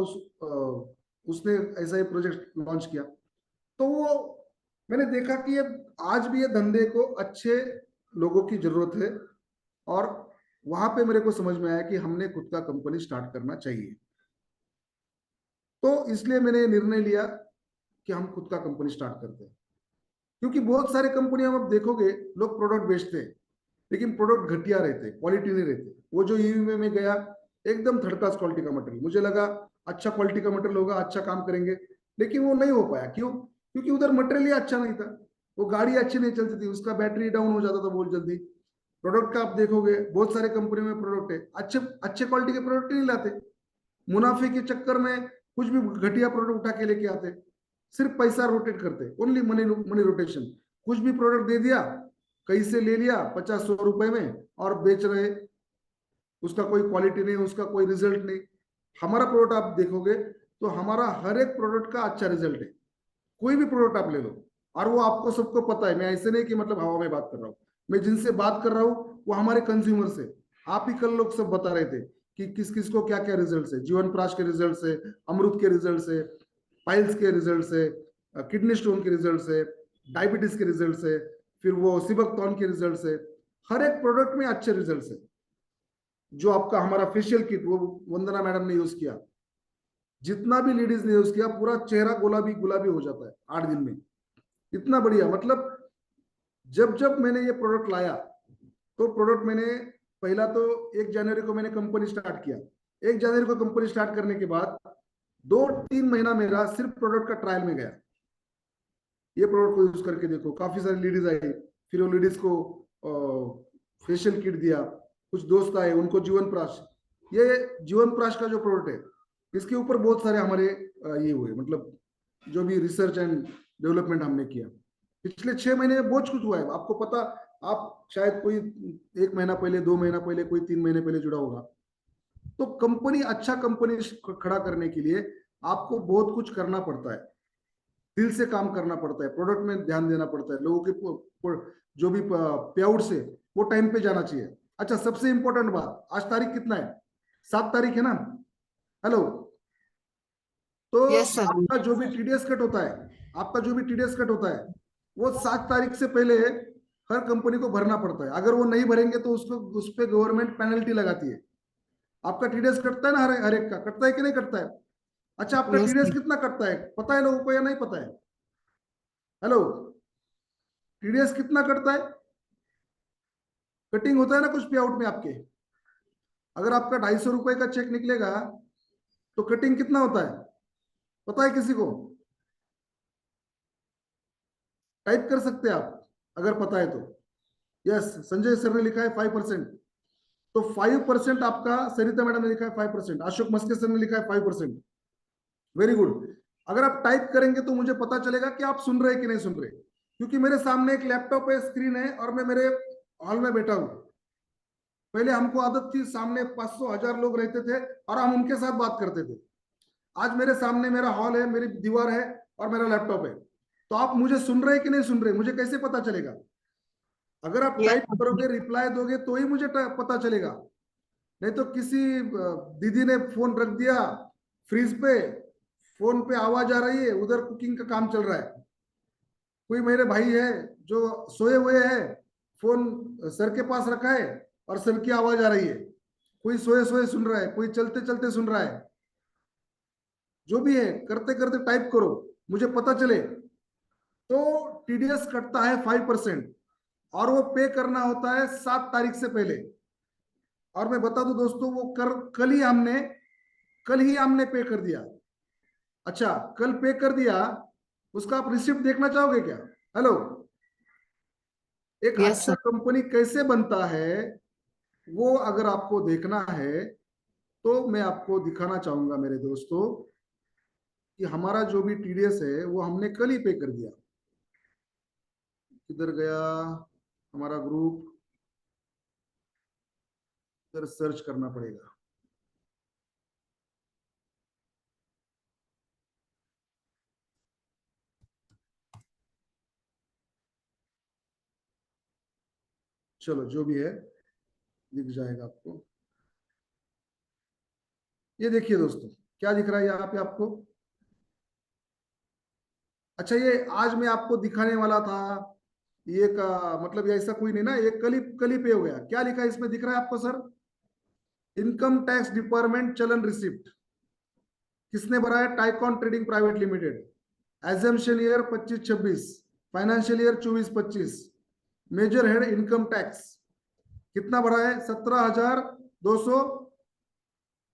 उसने ऐसा ही प्रोजेक्ट लॉन्च किया। तो वो, मैंने देखा कि ये आज भी ये धंधे को अच्छे लोगों की जरूरत है। और वहां पे मेरे को समझ में आया कि हमने खुद का कंपनी स्टार्ट करना चाहिए। तो इसलिए मैंने निर्णय लिया कि हम खुद का कंपनी स्टार्ट करते हैं। क्योंकि बहुत सारे कंपनियां आप देखोगे, लोग प्रोडक्ट बेचते हैं, लेकिन प्रोडक्ट घटिया रहते, क्वालिटी नहीं रहती। वो जो ईवी में गया, एकदम थर्ड क्लास क्वालिटी का मटेरियल, मुझे लगा अच्छा क्वालिटी का मटेरियल होगा, अच्छा काम करेंगे, लेकिन वो नहीं हो पाया। क्यों? क्योंकि उधर मटेरियल ही अच्छा नहीं था, वो गाड़ी अच्छी नहीं चलती थी, उसका बैटरी डाउन हो जाता था बहुत जल्दी। प्रोडक्ट का आप देखोगे, बहुत सारे कंपनी में प्रोडक्ट है, अच्छे अच्छे क्वालिटी के प्रोडक्ट नहीं लाते, मुनाफे के चक्कर में कुछ भी घटिया प्रोडक्ट उठा के लेके आते, सिर्फ पैसा रोटेट करते, ओनली मनी मनी रोटेशन। कुछ भी प्रोडक्ट दे दिया, कहीं से ले लिया 50-100 रुपए में और बेच रहे, उसका कोई क्वालिटी नहीं, उसका कोई रिजल्ट नहीं। हमारा प्रोडक्ट आप देखोगे तो हमारा हर एक प्रोडक्ट का अच्छा रिजल्ट है, कोई भी प्रोडक्ट आप ले लो। और वो आपको सबको पता है, मैं ऐसे नहीं कि मतलब हवा में बात कर रहा हूँ, मैं जिनसे बात कर रहा हूँ वो हमारे कंज्यूमर्स है। आप ही कल लोग सब बता रहे थे कि किस किस को क्या क्या रिजल्ट है, जीवन प्राश के रिजल्ट है, अमृत के रिजल्ट है, पाइल्स के रिजल्ट है, किडनी स्टोन के रिजल्ट है, डायबिटीज के रिजल्ट है, फिर वो सिबकतौन के रिजल्ट है। हर एक प्रोडक्ट में अच्छे रिजल्ट है। जो आपका हमारा फेशियल किट, वो वंदना मैडम ने यूज किया, जितना भी लेडीज ने यूज किया, पूरा चेहरा गुलाबी गुलाबी हो जाता है 8 दिन में, इतना बढ़िया। मतलब जब जब मैंने ये प्रोडक्ट लाया, तो प्रोडक्ट मैंने पहला तो 1 जनवरी को मैंने कंपनी स्टार्ट किया। 1 जनवरी को कंपनी स्टार्ट करने के बाद 2-3 महीना मेरा सिर्फ प्रोडक्ट का ट्रायल में गया, ये प्रोडक्ट को यूज करके देखो। काफी सारी लेडीज आई, फिर वो लेडीज को फेशियल किट दिया, कुछ दोस्त आए, उनको जीवन प्राश, ये जीवन प्राश का जो प्रोडक्ट है, इसके ऊपर बहुत सारे हमारे ये हुए, मतलब जो भी रिसर्च एंड डेवलपमेंट हमने किया पिछले 6 महीने में बहुत कुछ हुआ है। आपको पता, आप शायद कोई 1 महीना पहले, 2 महीना पहले, कोई 3 महीने पहले जुड़ा होगा। तो कंपनी, अच्छा कंपनी खड़ा करने के लिए आपको बहुत कुछ करना पड़ता है, दिल से काम करना पड़ता है, प्रोडक्ट में ध्यान देना पड़ता है, लोगों के जो भी पे आउट से वो टाइम पे जाना चाहिए। अच्छा, सबसे इंपॉर्टेंट बात, आज तारीख कितना है? 7 तारीख है ना? हेलो। तो यस सर। आपका जो भी टीडीएस कट होता है, आपका जो भी टीडीएस कट होता है, वो 7 तारीख से पहले हर कंपनी को भरना पड़ता है। अगर वो नहीं भरेंगे तो उसको, उस पर गवर्नमेंट पेनल्टी लगाती है। आपका टीडीएस कटता है ना, हर एक का कटता है कि नहीं कटता है? अच्छा, आपका यस टीडीएस सर। कितना कटता है पता है लोगों को या नहीं पता है? हेलो, टीडीएस कितना कटता है? कटिंग होता है ना कुछ पे आउट में आपके। अगर आपका 250 रुपए का चेक निकलेगा तो कटिंग कितना होता है पता है किसी को? टाइप कर सकते हैं आप अगर पता है तो। यस, संजय सर ने लिखा है 5%। तो 5% आपका, सरिता मैडम ने लिखा है 5%, अशोक मस्के सर ने लिखा है 5%। Very good. अगर आप टाइप करेंगे तो मुझे पता चलेगा कि आप सुन रहे कि नहीं सुन रहे, क्योंकि मेरे सामने एक लैपटॉप है, स्क्रीन है, और मैं मेरे हॉल में बैठा हूं। पहले हमको आदत थी, सामने 500 1000 लोग रहते थे और हम उनके साथ बात करते थे। आज मेरे सामने मेरा हॉल है, मेरी दीवार है और मेरा लैपटॉप है। तो आप मुझे सुन रहे कि नहीं सुन रहे, मुझे कैसे पता चलेगा? अगर आप टाइप यस करोगे, रिप्लाई दोगे, तो ही मुझे पता चलेगा। नहीं तो किसी दीदी ने फोन रख दिया फ्रीज पे, फोन पे आवाज आ रही है, उधर कुकिंग का काम चल रहा है। कोई मेरे भाई है जो सोए हुए हैं, फोन सर के पास रखा है और सर की आवाज आ रही है। कोई सोए सोए सुन रहा है, कोई चलते चलते सुन रहा है। जो भी है, करते करते टाइप करो, मुझे पता चले। तो टीडीएस कटता है 5%, और वो पे करना होता है 7 तारीख से पहले। और मैं बता दूं दोस्तों, वो कल ही हमने पे कर दिया। अच्छा, कल पे कर दिया, उसका आप रिसिप्ट देखना चाहोगे क्या? हेलो, एक यस अच्छा सर। कंपनी कैसे बनता है वो अगर आपको देखना है तो मैं आपको दिखाना चाहूंगा मेरे दोस्तों, कि हमारा जो भी टीडीएस है वो हमने कल ही पे कर दिया। किधर गया हमारा ग्रुप? इधर सर्च करना पड़ेगा। चलो, जो भी है दिख जाएगा आपको। ये देखिए दोस्तों, क्या दिख रहा है यहाँ पे आपको? अच्छा, ये आज मैं आपको दिखाने वाला था, ये का मतलब ये ऐसा कोई नहीं ना, ये कल ही पे हो गया। क्या लिखा है इसमें, दिख रहा है आपको sir? Income tax department challan receipt. किसने भरा है? Tycoon trading private limited. एजम्पशन year 25-26, financial year 24-25। Major head income tax कितना भरा है? 17,200।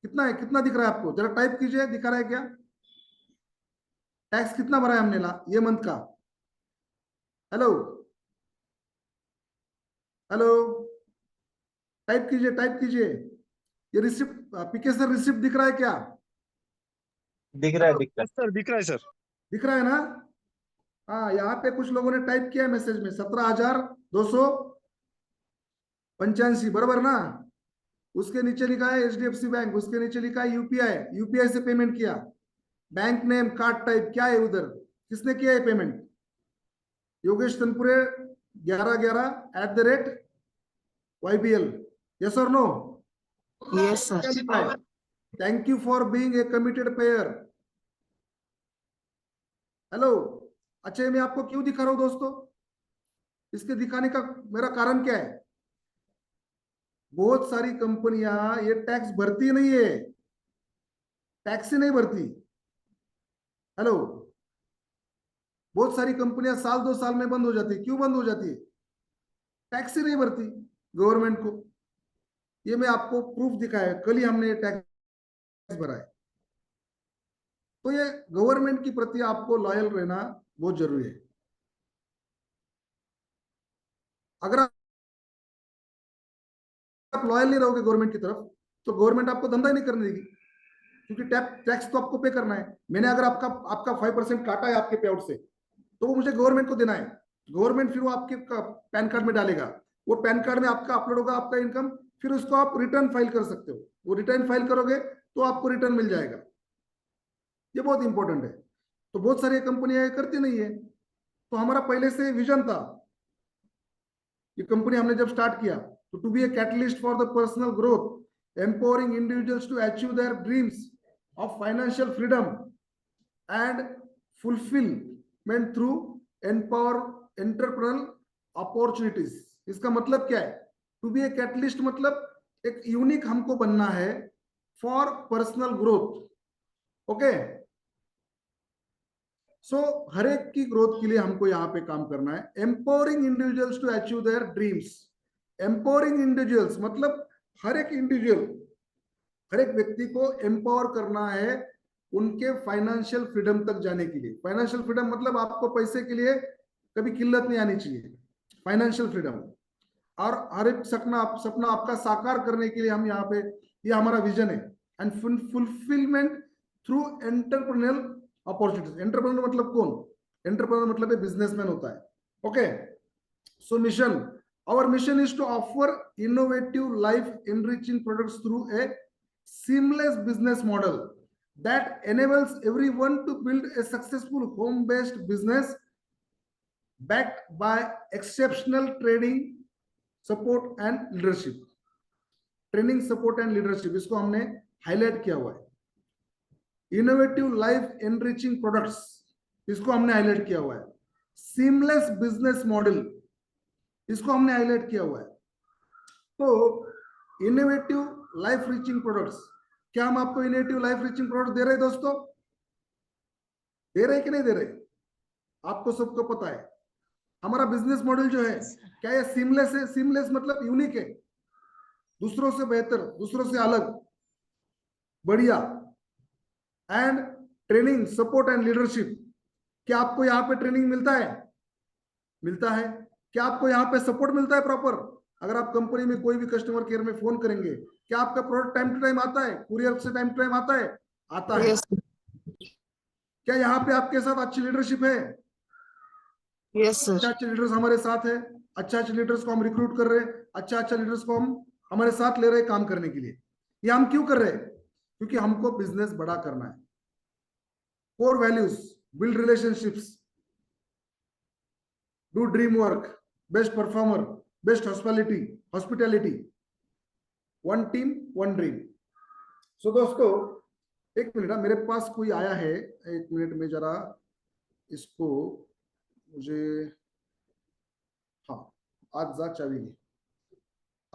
कितना है, कितना दिख रहा है आपको? जरा टाइप कीजिए, दिखा रहा है क्या? टैक्स कितना भरा है हमने ये मंथ का? हेलो, हेलो, टाइप कीजिए, टाइप कीजिए। ये रिसिप्ट, पीके सर, रिसिप्ट दिख रहा है क्या? दिख रहा है, दिख रहा यस सर, दिख रहा है सर। दिख रहा है ना? हाँ, यहाँ पे कुछ लोगों ने टाइप किया मैसेज में 17,285, बराबर ना? उसके नीचे लिखा है एचडीएफसी बैंक, उसके नीचे लिखा है यूपीआई, यूपीआई से पेमेंट किया। बैंक नेम, कार्ड टाइप क्या है उधर, किसने किया है payment? Yogesh Tanpure 1111@YBL। Yes और no? Yes sir. Thank you for being a committed payer. Hello. अच्छा, ये मैं आपको क्यों दिखा रहा हूं दोस्तों? इसके दिखाने का मेरा कारण क्या है? बहुत सारी कंपनियां ये टैक्स भरती नहीं है, टैक्स ही नहीं भरती। हेलो, बहुत सारी कंपनियां साल 2 साल में बंद हो जाती है। क्यों बंद हो जाती है? टैक्स ही नहीं भरती गवर्नमेंट को। ये मैं आपको प्रूफ दिखाया, कल ही हमने टैक्स भरा है। तो ये गवर्नमेंट की प्रति आपको लॉयल रहना बहुत जरूरी है। अगर आप लॉयल नहीं रहोगे गवर्नमेंट की तरफ, तो गवर्नमेंट आपको धंधा ही नहीं करने देगी, क्योंकि टैक्स तो आपको पे करना है। मैंने अगर आपका आपका 5% काटा है आपके पे आउट से, तो वो मुझे गवर्नमेंट को देना है। गवर्नमेंट फिर वो आपके पैन कार्ड में डालेगा, वो पैन कार्ड में आपका अपलोड होगा आपका इनकम, फिर उसको आप रिटर्न फाइल कर सकते हो, वो रिटर्न फाइल करोगे तो आपको रिटर्न मिल जाएगा। ये बहुत इंपॉर्टेंट है। तो बहुत सारी कंपनियां करती नहीं है, तो हमारा पहले से विजन था, ये कंपनी हमने जब स्टार्ट किया, तो to be a catalyst for the personal growth, empowering individuals to achieve their dreams of financial freedom and fulfilment through empower entrepreneurial opportunities. इसका मतलब क्या है? टू बी ए कैटलिस्ट मतलब एक यूनिक हमको बनना है फॉर पर्सनल ग्रोथ। ओके, सो हर एक की ग्रोथ के लिए हमको यहाँ पे काम करना है। Empowering individuals to achieve their dreams. Empowering individuals मतलब हर एक इंडिविजुअल, हर एक व्यक्ति को एम्पावर करना है उनके फाइनेंशियल फ्रीडम तक जाने के लिए। फाइनेंशियल फ्रीडम मतलब आपको पैसे के लिए कभी किल्लत नहीं आनी चाहिए, फाइनेंशियल फ्रीडम। और हर एक सपना आपका साकार करने के लिए हम यहाँ पे, ये हमारा विजन है। And fulfilment through entrepreneurial opportunities. Entrepreneur मतलब कौन? एंटरप्रेन्योर मतलब बिजनेसमैन होता है। Okay, so mission, our mission is to offer innovative life enriching products through a seamless business model that enables everyone to build a successful home-based business backed by exceptional training, support and leadership. Training, support and leadership, इसको हमने highlight किया हुआ है। Innovative life enriching products, इसको हमने highlight किया हुआ है। सीमलेस बिजनेस मॉडल, इसको हमने हाईलाइट किया हुआ है। तो इनोवेटिव लाइफ रीचिंग प्रोडक्ट्स, क्या हम आपको इनोवेटिव लाइफ रीचिंग प्रोडक्ट दे रहे हैं दोस्तों? दे रहे कि नहीं दे रहे? आपको सबको पता है हमारा बिजनेस मॉडल जो है, Yes, sir. क्या ये सीमलेस है? सीमलेस मतलब यूनिक है, दूसरों से बेहतर, दूसरों से अलग, बढ़िया। And training, support and leadership, क्या आपको यहाँ पे ट्रेनिंग मिलता है? मिलता है। क्या आपको यहाँ पे सपोर्ट मिलता है प्रॉपर? अगर आप कंपनी में कोई भी कस्टमर केयर में फोन करेंगे, क्या आपका प्रोडक्ट टाइम टू टाइम आता है? कुरियर से टाइम टू टाइम आता है? आता है। Yes, क्या यहाँ पे आपके साथ अच्छी लीडरशिप है? yes, sir. अच्छा अच्छे लीडर्स हमारे साथ है, अच्छा अच्छे लीडर्स को हम रिक्रूट कर रहे हैं, अच्छा अच्छा लीडर्स को हम हमारे साथ ले रहे हैं काम करने के लिए। ये हम क्यों कर रहे हैं? क्योंकि हमको बिजनेस बड़ा करना है। Core values, build relationships, do dream work, best performer, best hospitality, one team one dream. So दोस्तों, एक मिनट, मेरे पास कोई आया है, एक मिनट में जरा इसको, मुझे, हाँ, आज जा चावी घे।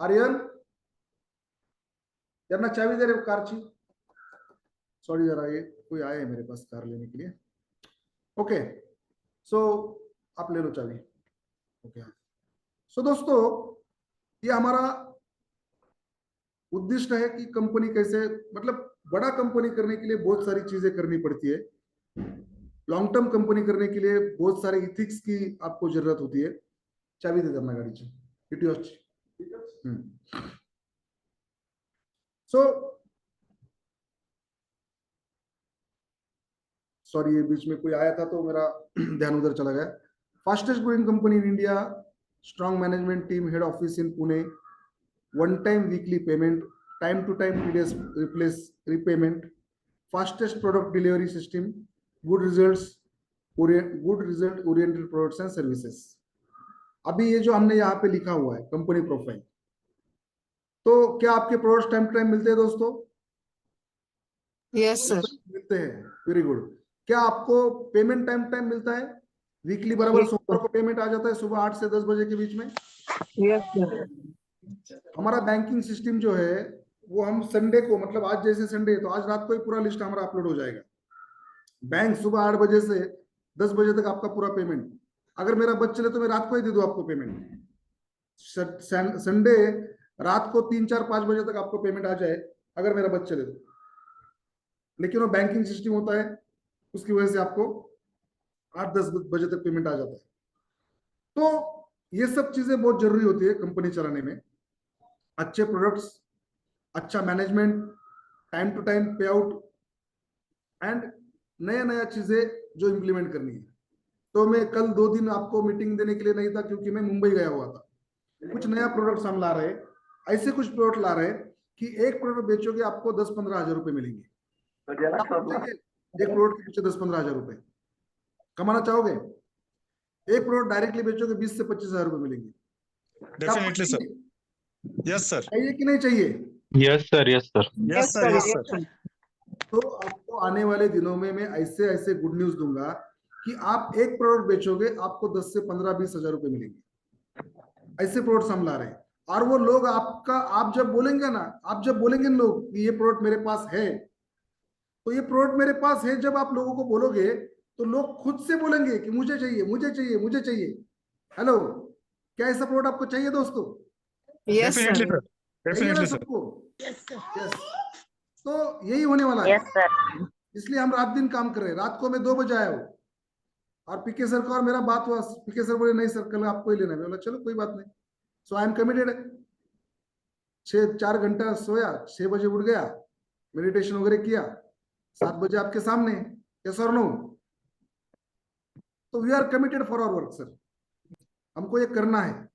आर्यन, यांना चावी दे रे कारची। सॉरी, जरा ये कोई आया है मेरे पास कार लेने के लिए। ओके, सो आप ले लो चावी। ओके, सो दोस्तों, ये हमारा उद्देश्य है कि कंपनी कैसे, मतलब बड़ा कंपनी करने के लिए बहुत सारी चीजें करनी पड़ती है। लॉन्ग टर्म कंपनी करने के लिए बहुत सारे इथिक्स की आपको जरूरत होती है। चावी दे देना गाड़ी ची। सो सॉरी, ये बीच में कोई आया था तो मेरा ध्यान उधर चला गया। Fastest growing company in India, strong management team, head office in Pune, one time weekly payment, time to time TDS repayment, fastest product delivery system, good result oriented products and services. अभी ये जो हमने यहाँ पे लिखा हुआ है कंपनी प्रोफाइल, तो क्या आपके प्रोडक्ट्स टाइम टू टाइम मिलते हैं दोस्तों? Yes, sir. मिलते हैं, वेरी गुड। क्या आपको पेमेंट टाइम टाइम मिलता है? वीकली बराबर सोमवार को पेमेंट आ जाता है सुबह 8 से 10 बजे के बीच में। Yes, sir. हमारा बैंकिंग सिस्टम जो है वो हम संडे को, मतलब आज जैसे संडे है तो आज रात को ही पूरा लिस्ट हमारा अपलोड हो जाएगा। बैंक सुबह 8 बजे से 10 बजे तक आपका पूरा पेमेंट, अगर मेरा बच चले तो मैं रात को ही दे दूं आपको पेमेंट। संडे रात को 3, 4, 5 बजे तक आपको पेमेंट आ जाए अगर मेरा बच चले तो, लेकिन वो बैंकिंग सिस्टम होता है, उसकी वजह से आपको 8-10 बजे तक पेमेंट आ जाता है। तो ये सब चीजें बहुत जरूरी होती है कंपनी चलाने में। अच्छे प्रोडक्ट्स, अच्छा मैनेजमेंट, टाइम टू टाइम पे आउट, एंड नया नया चीजें जो इंप्लीमेंट करनी है। तो मैं कल 2 दिन आपको मीटिंग देने के लिए नहीं था, क्योंकि मैं मुंबई गया हुआ था। कुछ नया प्रोडक्ट हम ला रहे, ऐसे कुछ प्रोडक्ट ला रहे कि एक प्रोडक्ट बेचोगे आपको 10-15 हजार रुपए मिलेंगे। आपको चाहिए एक प्रोडक्ट के पीछे 10-15 हजार रुपए कमाना चाहोगे? एक प्रोडक्ट डायरेक्टली बेचोगे 20 से 25 हजार रुपए मिलेंगे। क्या आपको डेफिनेटली सर, चाहिए? यस सर, चाहिए कि नहीं चाहिए? Yes sir, yes sir. Yes sir, yes sir. तो आपको आने वाले दिनों में मैं ऐसे ऐसे गुड न्यूज दूंगा कि आप एक प्रोडक्ट बेचोगे आपको 10 से 15-20 हजार रुपए मिलेंगे। ऐसे प्रोडक्ट्स हम ला रहे हैं। और वो लोग आपका, आप जब बोलेंगे ना, आप जब बोलेंगे ना लोग कि ये प्रोडक्ट मेरे पास है, तो ये प्रोडक्ट मेरे पास है जब आप लोगों को बोलोगे, तो लोग खुद से बोलेंगे कि मुझे चाहिए, मुझे चाहिए, मुझे चाहिए। हेलो, क्या ऐसा प्रोडक्ट आपको चाहिए दोस्तों? Yes, sir. डेफिनेटली सर, चाहिए ना डेफिनेटली सर। सबको? Yes, sir. यस। तो यही होने वाला है। Yes sir. इसलिए हम रात दिन काम कर रहे हैं। रात को मैं 2 बजे आया हूँ और पीके सर का और मेरा बात हुआ। पीके सर बोले नहीं सर, कल आपको ही लेना है। मैं बोला चलो कोई बात नहीं। सो आई एम कमिटेड। 4 घंटा सोया, 6 बजे उठ गया, मेडिटेशन वगैरह किया, 7 बजे आपके सामने। यस और नो? तो we are committed for our work sir. हमको ये करना है,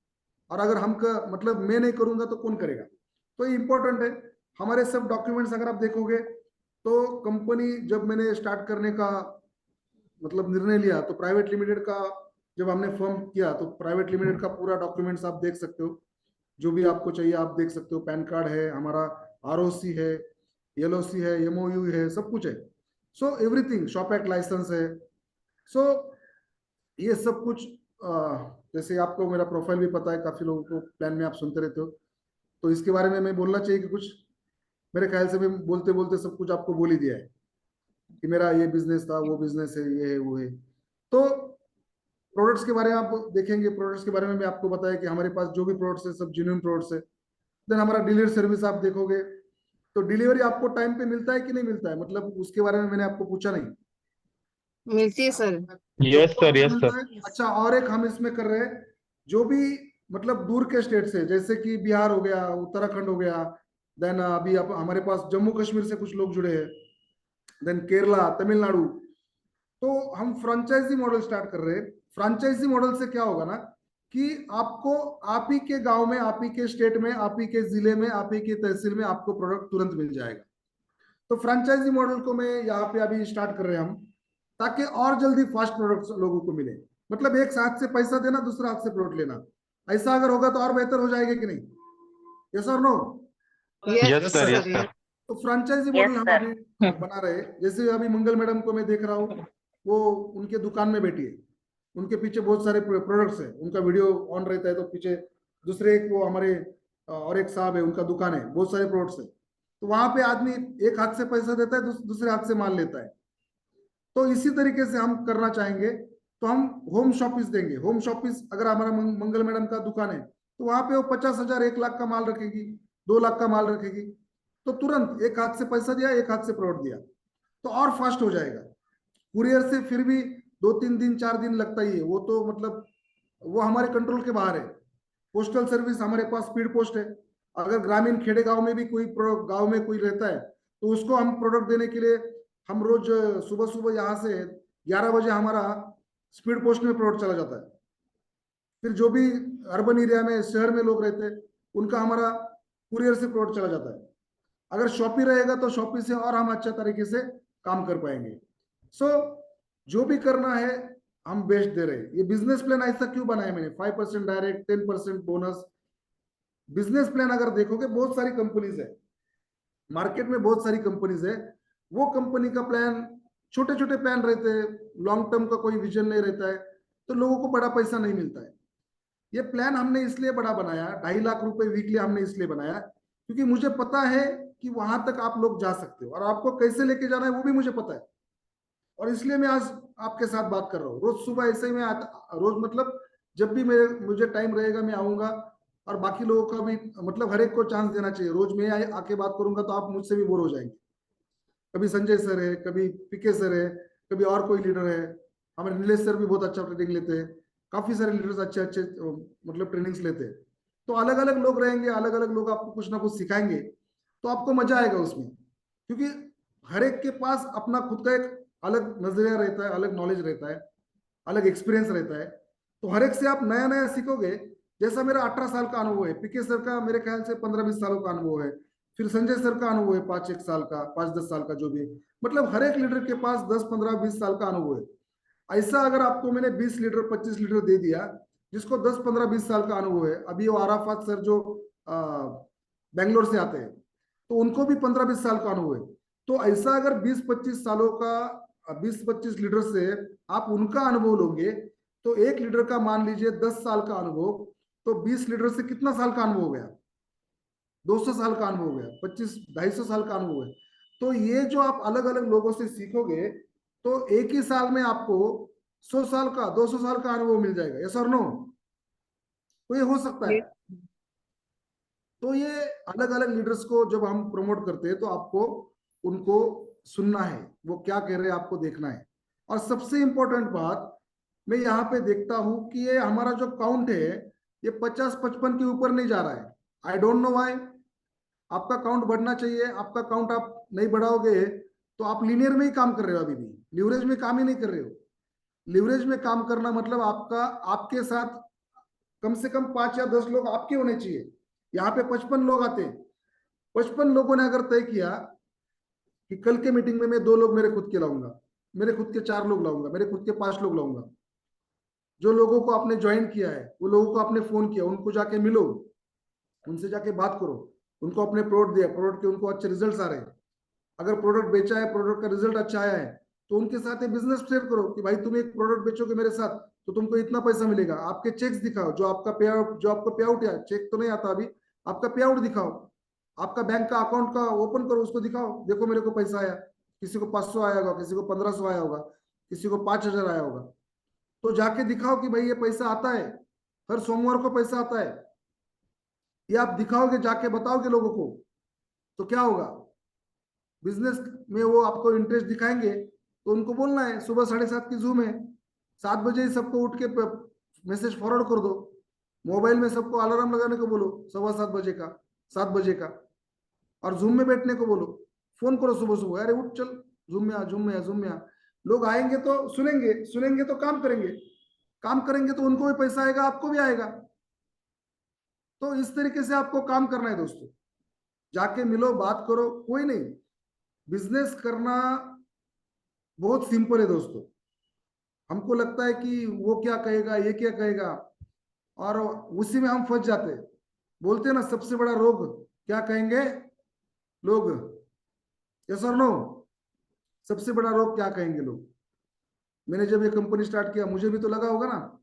और अगर हम मतलब मैं नहीं करूंगा तो कौन करेगा? तो ये इंपॉर्टेंट है। हमारे सब डॉक्यूमेंट्स अगर आप देखोगे तो कंपनी जब मैंने स्टार्ट करने का मतलब निर्णय लिया, तो प्राइवेट लिमिटेड का जब हमने फॉर्म किया, तो प्राइवेट लिमिटेड का पूरा डॉक्यूमेंट्स आप देख सकते हो। जो भी आपको चाहिए आप देख सकते हो। पैन कार्ड है हमारा, आरओसी है, एलओसी है, एमओयू है, सब कुछ है। So everything, shop act licence है। सो ये सब कुछ जैसे आपको मेरा प्रोफाइल भी पता है, काफी लोगों को प्लान में आप सुनते रहते हो, तो इसके बारे में मैं बोलना चाहिए कि कुछ? मेरे ख्याल से मैं बोलते बोलते सब कुछ आपको बोल ही दिया है कि मेरा ये बिजनेस था, वो बिजनेस है, ये है, वो है। तो प्रोडक्ट्स के बारे में आप देखेंगे, प्रोडक्ट्स के बारे में मैं आपको बताया कि हमारे पास जो भी प्रोडक्ट्स है सब जेन्युइन प्रोडक्ट्स है। देन हमारा डिलीवरी सर्विस आप देखोगे तो डिलीवरी आपको टाइम पे मिलता है कि नहीं मिलता है, मतलब उसके बारे में मैंने आपको पूछा नहीं। मिलती है सर। यस सबको सर, यस मिलता सर। है? अच्छा, और एक हम इसमें कर रहे हैं, जो भी मतलब दूर के स्टेट से, जैसे कि बिहार हो गया, उत्तराखंड हो गया, देन अभी हमारे पास जम्मू कश्मीर से कुछ लोग जुड़े हैं, देन केरला, तमिलनाडु। तो हम फ्रेंचाइजी मॉडल स्टार्ट कर रहे हैं। फ्रेंचाइजी मॉडल से क्या होगा ना कि आपको आप ही के गांव में, आप ही के स्टेट में, आप ही के जिले में, आप ही के तहसील में आपको प्रोडक्ट तुरंत मिल जाएगा। तो फ्रेंचाइजी मॉडल को मैं यहाँ पे अभी स्टार्ट कर रहे हैं हम, ताकि और जल्दी फास्ट प्रोडक्ट लोगों को मिले। मतलब एक हाथ से पैसा देना, दूसरा हाथ से प्रोडक्ट लेना, ऐसा अगर होगा तो और बेहतर हो जाएगा कि नहीं? यस और no? Yes sir, yes sir. तो फ्रेंचाइजी Yes, मॉडल हम sir. अभी बना रहे हैं। जैसे अभी मंगल मैडम को मैं देख रहा हूँ, वो उनके दुकान में बैठी है, उनके पीछे बहुत सारे प्रोडक्ट्स है, उनका वीडियो ऑन रहता है, तो पीछे दूसरे एक वो हमारे और एक साहब है, उनका दुकान है, बहुत सारे प्रोडक्ट्स है। तो वहां पे आदमी एक हाथ से पैसा देता है, दूसरे हाथ से माल लेता है। तो इसी तरीके से हम करना चाहेंगे। तो हम होम शॉपिस देंगे। होम शॉपिस अगर हमारा मंगल मैडम का दुकान है, तो वहां पे वो 50,000, 1 लाख का माल रखेगी, 2 लाख का माल रखेगी, तो तुरंत एक हाथ से पैसा दिया, एक हाथ से प्रोडक्ट दिया, तो और फास्ट हो जाएगा। कुरियर से फिर भी 2-3 दिन 4 दिन लगता ही है, वो तो मतलब वो हमारे कंट्रोल के बाहर है। पोस्टल सर्विस हमारे पास स्पीड पोस्ट है। अगर ग्रामीण खेड़े गांव में भी कोई गांव में कोई रहता है, तो उसको हम प्रोडक्ट देने के लिए हम रोज सुबह सुबह यहाँ से 11 बजे हमारा स्पीड पोस्ट में प्रोडक्ट चला जाता है। फिर जो भी अर्बन एरिया में, शहर में लोग रहते हैं, उनका हमारा कुरियर से प्रोडक्ट चला जाता है। अगर शॉपी रहेगा तो शॉपी से और हम अच्छा तरीके से काम कर पाएंगे। सो जो भी करना है हम बेस्ट दे रहे हैं। ये बिजनेस प्लान ऐसा क्यों बनाया मैंने? 5% डायरेक्ट, 10% बोनस। बिजनेस प्लान अगर देखोगे, बहुत सारी कंपनीज है मार्केट में, बहुत सारी कंपनीज है। वो कंपनी का प्लान छोटे छोटे प्लान रहते हैं, लॉन्ग टर्म का कोई विजन नहीं रहता है, तो लोगों को बड़ा पैसा नहीं मिलता है। ये प्लान हमने इसलिए बड़ा बनाया, 2.5 लाख रुपए वीकली हमने इसलिए बनाया, क्योंकि मुझे पता है कि वहां तक आप लोग जा सकते हो, और आपको कैसे लेके जाना है वो भी मुझे पता है। और इसलिए मैं आज आपके साथ बात कर रहा हूँ। रोज सुबह ऐसे ही मैं रोज मतलब जब भी मुझे टाइम रहेगा मैं आऊंगा, और बाकी लोगों का भी मतलब हर एक को चांस देना चाहिए। रोज मैं आके बात करूंगा तो आप मुझसे भी बोर हो जाएंगे। कभी संजय सर है, कभी पीके सर है, कभी और कोई लीडर है। हमारे नीलेश सर भी बहुत अच्छा ट्रेनिंग लेते हैं, काफी सारे लीडर्स अच्छे अच्छे मतलब ट्रेनिंग्स लेते हैं। तो अलग अलग लोग रहेंगे, अलग अलग लोग आपको कुछ ना कुछ सिखाएंगे, तो आपको मजा आएगा उसमें, क्योंकि हर एक के पास अपना खुद का एक अलग नजरिया रहता है, अलग नॉलेज रहता है। अलग एक्सपीरियंस रहता है, तो हर एक से आप नया नया सीखोगे। जैसा मेरा 18 साल का अनुभव है, पीके सर का मेरे ख्याल से 15-20 सालों का अनुभव है, फिर संजय सर का अनुभव है 5-1 साल का, 5-10 साल का, जो भी, मतलब हर एक लीडर के पास 10-15-20 साल का अनुभव है। ऐसा अगर आपको मैंने 20 लीटर 25 लीटर दे दिया, जिसको 10-15-20 साल का अनुभव है, अभी वो आराफात सर जो बेंगलोर से आते हैं, तो उनको भी 15-20 साल का अनुभव है। तो ऐसा अगर 20-25 सालों का 20-25 लीटर से आप उनका अनुभव लोगे, तो एक लीडर का मान लीजिए 10 साल का अनुभव, तो 20 लीटर से कितना साल का अनुभव हो गया? 200 साल का अनुभव हो गया, 25-250 साल का अनुभव है। तो ये जो आप अलग अलग लोगों से सीखोगे, तो एक ही साल में आपको 100 साल का 200 साल का अनुभव मिल जाएगा। यस और नो? तो ये हो सकता है। तो ये अलग अलग लीडर्स को जब हम प्रमोट करते हैं, तो आपको उनको सुनना है, वो क्या कह रहे हैं आपको देखना है। और सबसे इंपॉर्टेंट बात मैं यहाँ पे देखता हूं कि ये हमारा जो काउंट है, ये 50-55 के ऊपर नहीं जा रहा है। I don't know why. आपका काउंट बढ़ना चाहिए। आपका काउंट आप नहीं बढ़ाओगे तो आप लीनियर में ही काम कर रहे हो, अभी भी लीवरेज में काम ही नहीं कर रहे हो। लीवरेज में काम करना मतलब आपका, आपके साथ कम से कम 5 या 10 लोग आपके होने चाहिए। यहाँ पे 55 लोग आते हैं। 55 लोगों ने अगर तय किया कि कल के मीटिंग में मैं 2 लोग मेरे खुद के लाऊंगा, मेरे खुद के 4 लोग लाऊंगा, मेरे खुद के 5 लोग लाऊंगा, जो लोगों को आपने ज्वाइन किया है, वो लोगों को आपने फोन किया, उनको जाके मिलो, उनसे जाके बात करो, उनको अपने प्रोडक्ट दिया, प्रोडक्ट के उनको अच्छे रिजल्ट्स आ रहे हैं, अगर प्रोडक्ट बेचा है, प्रोडक्ट का रिजल्ट अच्छा आया है, तो उनके साथ ये बिजनेस शेयर करो कि भाई तुम एक प्रोडक्ट बेचोगे मेरे साथ तो तुमको इतना पैसा मिलेगा। आपके चेक्स दिखाओ, जो आपका पे आउट, जो आपका पे आउट है, चेक तो नहीं आता अभी, आपका पे आउट दिखाओ, आपका बैंक का अकाउंट का ओपन करो, उसको दिखाओ, देखो मेरे को पैसा आया। किसी को 500 आया होगा, किसी को 1500 आया होगा, किसी को 5000 आया होगा। तो जाके दिखाओ कि भाई ये पैसा आता है, हर सोमवार को पैसा आता है। ये आप दिखाओगे, जाके बताओगे लोगों को, तो क्या होगा? बिजनेस में वो आपको इंटरेस्ट दिखाएंगे। तो उनको बोलना है सुबह 7:30 की जूम है, 7 बजे ही सबको उठ के मैसेज फॉरवर्ड कर दो, मोबाइल में सबको अलार्म लगाने को बोलो 7:15 बजे का, 7 बजे का, और जूम में बैठने को बोलो। फोन करो सुबह सुबह, अरे उठ चल, जूम में आ, जूम में आ, जूम में आ। लोग आएंगे तो सुनेंगे, सुनेंगे तो काम करेंगे, काम करेंगे तो उनको भी पैसा आएगा, आपको भी आएगा। तो इस तरीके से आपको काम करना है दोस्तों। जाके मिलो, बात करो, कोई नहीं। बिजनेस करना बहुत सिंपल है दोस्तों। हमको लगता है कि वो क्या कहेगा, ये क्या कहेगा, और उसी में हम फंस जाते हैं। बोलते हैं ना, सबसे बड़ा रोग क्या कहेंगे लोग? यस और नो? सबसे बड़ा रोग क्या कहेंगे लोग? मैंने जब ये कंपनी स्टार्ट किया, मुझे भी तो लगा होगा ना,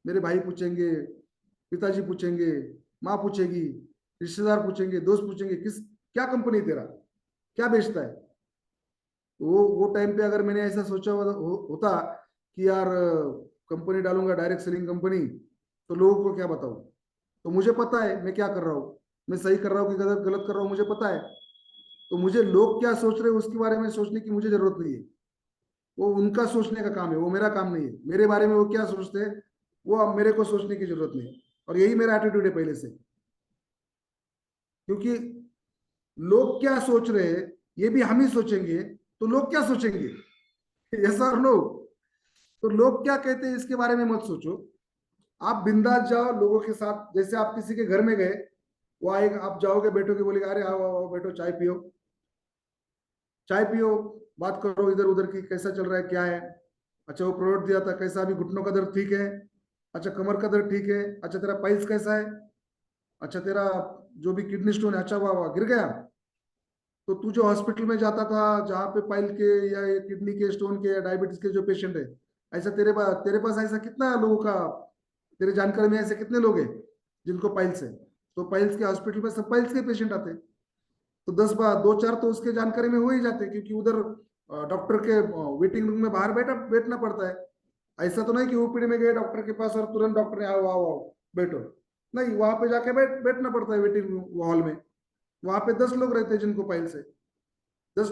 मेरे भाई पूछेंगे, पिताजी पूछेंगे, माँ पूछेगी, रिश्तेदार पूछेंगे, दोस्त पूछेंगे, किस क्या कंपनी तेरा, क्या बेचता है? वो टाइम पे अगर मैंने ऐसा सोचा होता कि यार कंपनी डालूंगा, डायरेक्ट सेलिंग कंपनी, तो लोगों को क्या बताऊं? तो मुझे पता है मैं क्या कर रहा हूँ, मैं सही कर रहा हूँ कि गलत गलत कर रहा हूँ, मुझे पता है। तो मुझे लोग क्या सोच रहे हैं उसके बारे में सोचने की मुझे जरूरत नहीं है। वो उनका सोचने का काम है, वो मेरा काम नहीं है। मेरे बारे में वो क्या सोचते हैं, वो अब मेरे को सोचने की जरूरत नहीं है। और यही मेरा एटीट्यूड है पहले से, क्योंकि लोग क्या सोच रहे हैं ये भी हम ही सोचेंगे, तो लोग क्या सोचेंगे? यस और नो? तो लोग क्या कहते हैं इसके बारे में मत सोचो। आप बिंदास जाओ लोगों के साथ। जैसे आप किसी के घर में गए, वो आएगा, आप जाओगे, बैठोगे, बोलेगा अरे आओ आओ बैठो, चाय पियो, चाय पियो, बात करो इधर उधर की, कैसा चल रहा है, क्या है, अच्छा वो प्रोडक्ट दिया था कैसा, अभी घुटनों का दर्द ठीक है, अच्छा कमर का दर्द ठीक है, अच्छा तेरा पाइल्स कैसा है, अच्छा तेरा जो भी किडनी स्टोन है, अच्छा वाह वाह गिर गया। तो तू जो हॉस्पिटल में जाता था, जहाँ पे पाइल के या किडनी के स्टोन के या डायबिटीज के जो पेशेंट है, ऐसा तेरे पास ऐसा कितना लोगों का, तेरे जानकारी में ऐसे कितने लोग हैं जिनको पाइल्स है? तो पाइल्स के हॉस्पिटल में सब पाइल्स के पेशेंट आते हैं। तो 10 2 4 तो उसके जानकारी में हो ही जाते हैं, क्योंकि उधर डॉक्टर के वेटिंग रूम में बाहर बैठना पड़ता है। ऐसा तो नहीं कि ओपीडी में गए डॉक्टर के पास और तुरंत डॉक्टर ने आओ आओ आओ बैठो, नहीं, वहां पे जाके बैठना पड़ता है वेटिंग हॉल में। वहां पे 10 लोग रहते हैं जिनको पाइल्स है। 10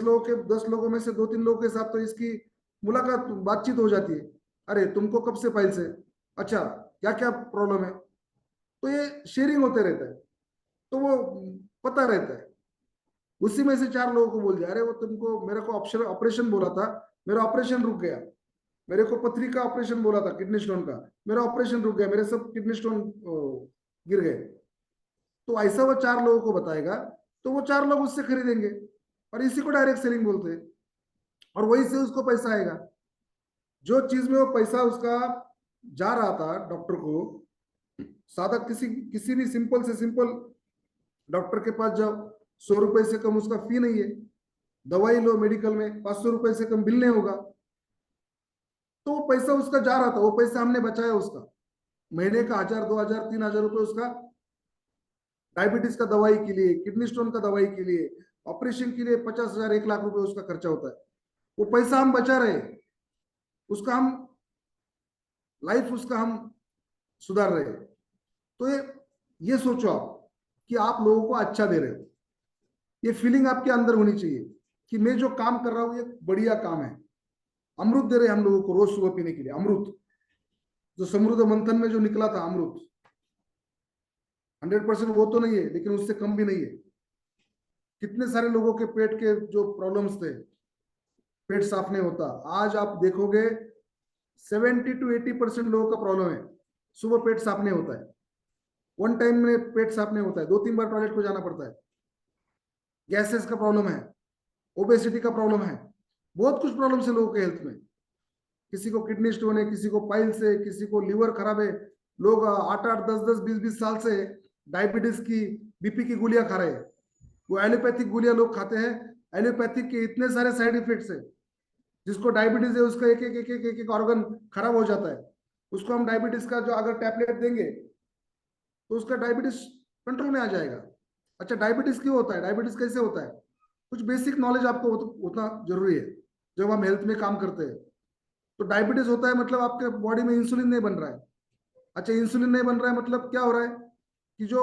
लोगों में से 2-3 लोगों के साथ तो इसकी मुलाकात, बातचीत हो जाती है। अरे तुमको कब से पाइल्स है, अच्छा क्या क्या प्रॉब्लम है, तो ये शेयरिंग होते रहता है। तो वो पता रहता है। उसी में से 4 लोगों को बोल दिया, अरे वो तुमको, मेरे को ऑपरेशन बोला था, मेरा ऑपरेशन रुक गया, मेरे को पथरी का ऑपरेशन बोला था, किडनी स्टोन का, मेरा ऑपरेशन रुक गया, मेरे सब किडनी स्टोन गिर गए। तो ऐसा वो 4 लोगों को बताएगा तो वो 4 लोग उससे खरीदेंगे, और इसी को डायरेक्ट सेलिंग बोलते हैं, और वहीं से उसको पैसा आएगा। जो चीज में वो पैसा उसका जा रहा था डॉक्टर को, सादा किसी किसी भी सिंपल से सिंपल डॉक्टर के पास जाओ, 100 रुपए से कम उसका फी नहीं है। दवाई लो मेडिकल में, 500 रुपए से कम बिल नहीं होगा। तो वो पैसा उसका जा रहा था, वो पैसा हमने बचाया उसका, महीने का 1000, 2000, 3000 रुपए उसका डायबिटीज का दवाई के लिए, किडनी स्टोन का दवाई के लिए, ऑपरेशन के लिए 50,000, 1 लाख रुपए उसका खर्चा होता है। वो पैसा हम बचा रहे, उसका हम लाइफ उसका हम सुधार रहे। तो ये सोचो आप कि आप लोगों को अच्छा दे रहे हो, ये फीलिंग आपके अंदर होनी चाहिए कि मैं जो काम कर रहा हूं ये बढ़िया काम है। अमृत दे रहे हम लोगों को रोज सुबह पीने के लिए, अमृत जो समुद्र मंथन में जो निकला था अमृत, 100% वो तो नहीं है लेकिन उससे कम भी नहीं है। कितने सारे लोगों के पेट के जो प्रॉब्लम्स थे, पेट साफ नहीं होता, आज आप देखोगे 70 to 80% लोगों का प्रॉब्लम है, सुबह पेट साफ नहीं होता है, वन टाइम में पेट साफ नहीं होता है, 2-3 बार टॉयलेट को जाना पड़ता है, गैसेस का प्रॉब्लम है, ओबेसिटी का प्रॉब्लम है, बहुत कुछ प्रॉब्लम है लोगों के हेल्थ में। किसी को किडनी स्टोन है, किसी को पाइल्स है, किसी को लीवर खराब है। लोग 8-8, 10-10, 20-20 साल से डायबिटीज की, बीपी की गोलियां खा रहे हैं। वो एलोपैथिक गोलियां लोग खाते हैं, एलोपैथिक के इतने सारे साइड इफेक्ट्स है। जिसको डायबिटीज है उसका एक ऑर्गन खराब हो जाता है, उसको हम डायबिटीज का जो अगर टैबलेट देंगे तो उसका डायबिटीज कंट्रोल में आ जाएगा। अच्छा, डायबिटीज क्यों होता है, डायबिटीज कैसे होता है, कुछ बेसिक नॉलेज आपको उतना जरूरी है जब हम हेल्थ में काम करते हैं। तो डायबिटीज होता है मतलब आपके बॉडी में इंसुलिन नहीं बन रहा है। अच्छा, इंसुलिन नहीं बन रहा है मतलब क्या हो रहा है कि जो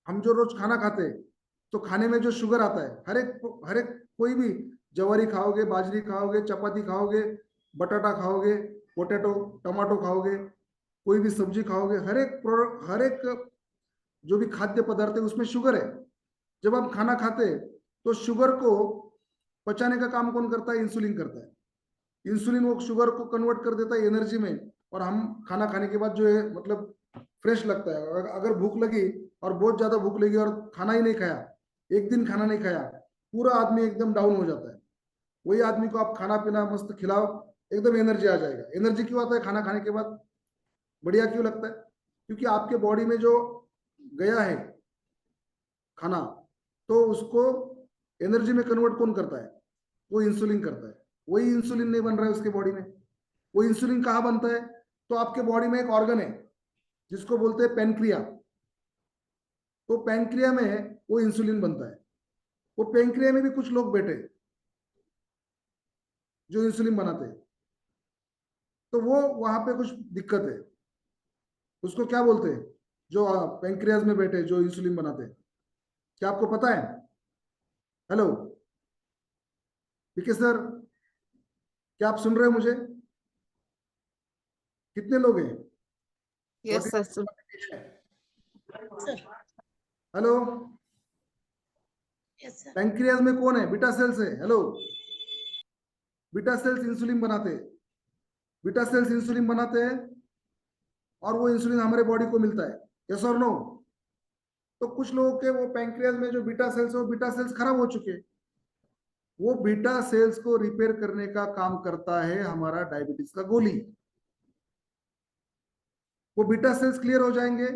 हम जो रोज खाना खाते हैं तो खाने में जो शुगर आता है, हर एक कोई भी जवारी खाओगे, बाजरी खाओगे, चपाती खाओगे, बटाटा खाओगे, पोटैटो टमाटो खाओगे, कोई भी सब्जी खाओगे, हर एक जो भी खाद्य पदार्थ है उसमें शुगर है। जब हम खाना खाते हैं तो शुगर को पचाने का काम कौन करता है, इंसुलिन करता है। इंसुलिन वो शुगर को कन्वर्ट कर देता है एनर्जी में, और हम खाना खाने के बाद जो है मतलब फ्रेश लगता है। अगर भूख लगी और बहुत ज्यादा भूख लगी और खाना ही नहीं खाया, एक दिन खाना नहीं खाया, पूरा आदमी एकदम डाउन हो जाता है। वही आदमी को आप खाना पीना मस्त खिलाओ, एकदम एनर्जी आ जाएगा। एनर्जी क्यों आता है खाना खाने के बाद, बढ़िया क्यों लगता है, क्योंकि आपके बॉडी में जो गया है खाना, तो उसको एनर्जी में कन्वर्ट कौन करता है, वो इंसुलिन करता है। वही इंसुलिन नहीं बन रहा है उसके बॉडी में। वो इंसुलिन कहाँ बनता है, तो आपके बॉडी में एक ऑर्गन है जिसको बोलते हैं पेनक्रिया। तो पेनक्रिया में वो इंसुलिन बनता है। वो पेनक्रिया में भी कुछ लोग बैठे जो इंसुलिन बनाते हैं, तो वो वहां पे कुछ दिक्कत है। उसको क्या बोलते हैं, जो पेनक्रियाज में बैठे जो इंसुलिन बनाते हैं, क्या आपको पता है? हेलो पीके सर, क्या आप सुन रहे हैं मुझे? कितने लोग हैं? Yes sir. Sir hello, yes sir pancreas में कौन है, बीटा सेल्स है। हेलो, बीटा सेल्स इंसुलिन बनाते हैं, बीटा सेल्स इंसुलिन बनाते हैं, और वो इंसुलिन हमारे बॉडी को मिलता है। यस और नो? तो कुछ लोगों के वो पैंक्रियाज में जो बीटा सेल्स है, वो बीटा सेल्स खराब हो चुके हैं। वो बीटा सेल्स को रिपेयर करने का काम करता है हमारा डायबिटीज का गोली। वो बीटा सेल्स क्लियर हो जाएंगे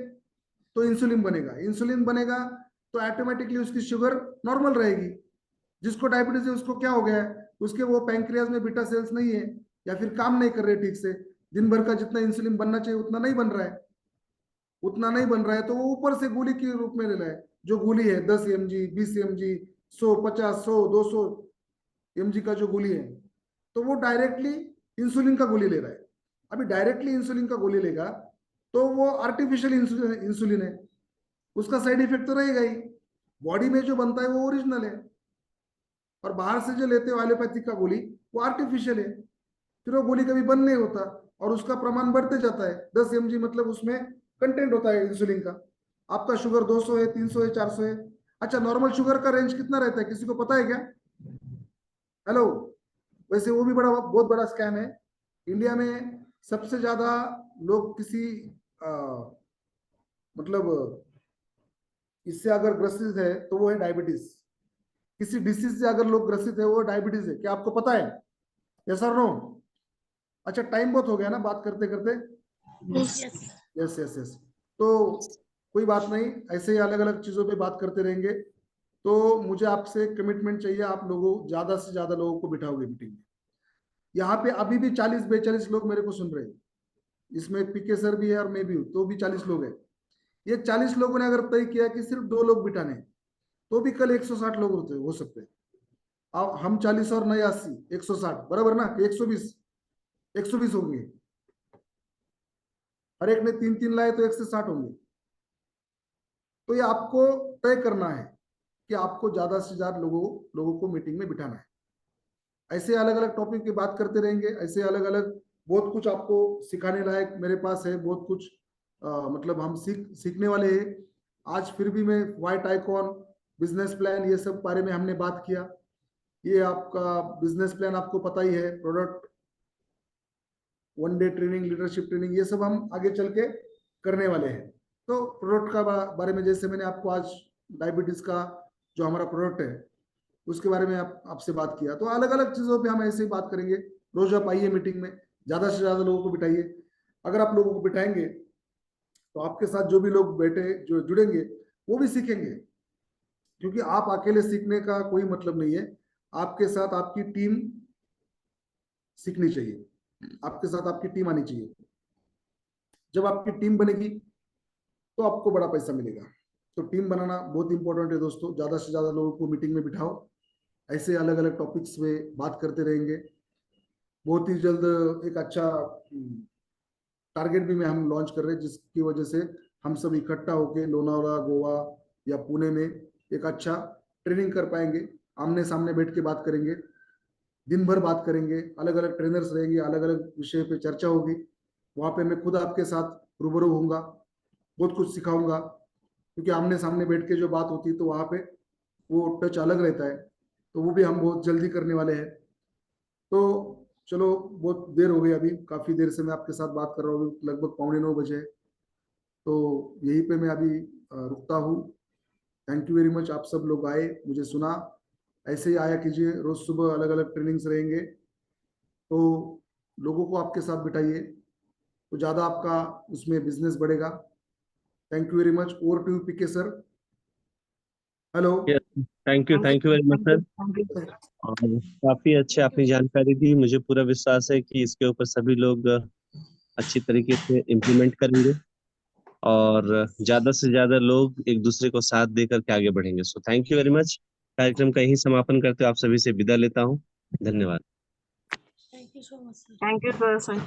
तो इंसुलिन बनेगा, इंसुलिन बनेगा तो ऑटोमेटिकली उसकी शुगर नॉर्मल रहेगी। जिसको डायबिटीज है उसको क्या हो गया है, उसके वो पैंक्रियाज में बीटा सेल्स नहीं है, या फिर काम नहीं कर रहे ठीक से, दिन भर का जितना इंसुलिन बनना चाहिए उतना नहीं बन रहा है, उतना नहीं बन रहा है, तो वो ऊपर से गोली के रूप में ले रहा है। जो गोली है 10 mg, 20 mg, 100, 50, 100, 200 mg का जो गोली है, तो वो डायरेक्टली इंसुलिन का गोली ले रहा है। अभी डायरेक्टली इंसुलिन का गोली लेगा तो वो आर्टिफिशियल इंसुलिन है, उसका साइड इफेक्ट तो रहेगा ही। बॉडी में जो बनता है वो ओरिजिनल है, और बाहर से जो लेते हो एलोपैथिक का गोली वो आर्टिफिशियल है। फिर वो गोली कभी बंद नहीं होता और उसका प्रमाण बढ़ते जाता है। 10 mg मतलब उसमें कंटेंट होता है इंसुलिन का। आपका शुगर 200 है, 300 है, 400 है। अच्छा, नॉर्मल शुगर का रेंज कितना रहता है, किसी को पता है क्या? हेलो, वैसे वो भी बहुत बड़ा स्कैम है। इंडिया में सबसे ज्यादा लोग किसी मतलब इससे अगर ग्रसित है तो वो है डायबिटीज। किसी डिसीज से अगर लोग ग्रसित है वो डायबिटीज है, क्या आपको पता है? यस और नो? अच्छा, टाइम बहुत हो गया ना बात करते करते। Yes. यस यस यस, तो कोई बात नहीं, ऐसे ही अलग अलग चीजों पे बात करते रहेंगे। तो मुझे आपसे कमिटमेंट चाहिए, आप लोगों ज्यादा से ज्यादा लोगों को बिठाओगे मीटिंग में। यहाँ पे अभी भी 40-42 लोग मेरे को सुन रहे हैं, इसमें पीके सर भी है और मैं भी हूँ, तो भी 40 लोग हैं। ये 40 लोगों ने अगर तय किया कि सिर्फ 2 लोग बिठाने हैं, तो भी कल 160 लोग हो सकते हैं। अब हम 40 और नए 80, 160 बराबर ना? कि 120? 120 होंगे। हर एक ने 3-3 लाए तो 160 होंगे। तो ये आपको तय करना है कि आपको ज्यादा से ज्यादा लोगों को मीटिंग में बिठाना है। ऐसे अलग अलग टॉपिक की बात करते रहेंगे, ऐसे अलग अलग बहुत कुछ आपको सिखाने लायक मेरे पास है, बहुत कुछ मतलब हम सीखने वाले हैं। आज फिर भी मैं व्हाइट आइकॉन, बिजनेस प्लान, ये सब बारे में हमने बात किया। ये आपका बिजनेस प्लान आपको पता ही है, product, 1 day training, leadership training, ये सब हम आगे चल के करने वाले हैं। तो प्रोडक्ट का बारे में जैसे मैंने आपको आज डायबिटीज का जो हमारा प्रोडक्ट है उसके बारे में आपसे बात किया, तो अलग अलग चीजों पे हम ऐसे ही बात करेंगे। रोज आप आइए मीटिंग में, ज्यादा से ज्यादा लोगों को बिठाइए। अगर आप लोगों को बिठाएंगे तो आपके साथ जो भी लोग बैठे जो जुड़ेंगे वो भी सीखेंगे, क्योंकि आप अकेले सीखने का कोई मतलब नहीं है। आपके साथ आपकी टीम सीखनी चाहिए, आपके साथ आपकी टीम आनी चाहिए। जब आपकी टीम बनेगी तो आपको बड़ा पैसा मिलेगा। तो टीम बनाना बहुत इंपॉर्टेंट है दोस्तों। ज्यादा से ज्यादा लोगों को मीटिंग में बिठाओ, ऐसे अलग अलग टॉपिक्स पे बात करते रहेंगे। बहुत ही जल्द एक अच्छा टारगेट भी में हम लॉन्च कर रहे हैं, जिसकी वजह से हम सब इकट्ठा होकर लोनावाला, गोवा या पुणे में एक अच्छा ट्रेनिंग कर पाएंगे। आमने सामने बैठ के बात करेंगे, दिन भर बात करेंगे, अलग अलग ट्रेनर्स रहेंगे, अलग अलग विषय पे चर्चा होगी। वहां पे मैं खुद आपके साथ रूबरू होऊंगा, बहुत कुछ सिखाऊंगा, क्योंकि आमने सामने बैठ के जो बात होती है तो वहां पे वो टच अलग रहता है। तो वो भी हम बहुत जल्दी करने वाले हैं। तो चलो, बहुत देर हो गई, अभी काफी देर से मैं आपके साथ बात कर रहा हूँ, लगभग 8:45 बजे है। तो यहीं पे मैं अभी रुकता हूँ। थैंक यू वेरी मच, आप सब लोग आए, मुझे सुना। ऐसे ही आया कीजिए, रोज सुबह अलग अलग ट्रेनिंग्स रहेंगे, तो लोगों को आपके साथ बिठाइए, तो ज्यादा आपका उसमें बिजनेस बढ़ेगा। Thank you very much. Over to you PK sir. Hello. Thank you very much sir. और काफी अच्छे आपने जानकारी दी। मुझे पूरा विश्वास है कि इसके ऊपर सभी लोग अच्छी तरीके से इम्प्लीमेंट करेंगे और ज्यादा से ज्यादा लोग एक दूसरे को साथ देकर के आगे बढ़ेंगे। So thank you very much. कार्यक्रम का यही समापन करते हुए आप सभी से विदा लेता हूँ। धन्यवाद। Thank you so much, sir. Thank you, sir.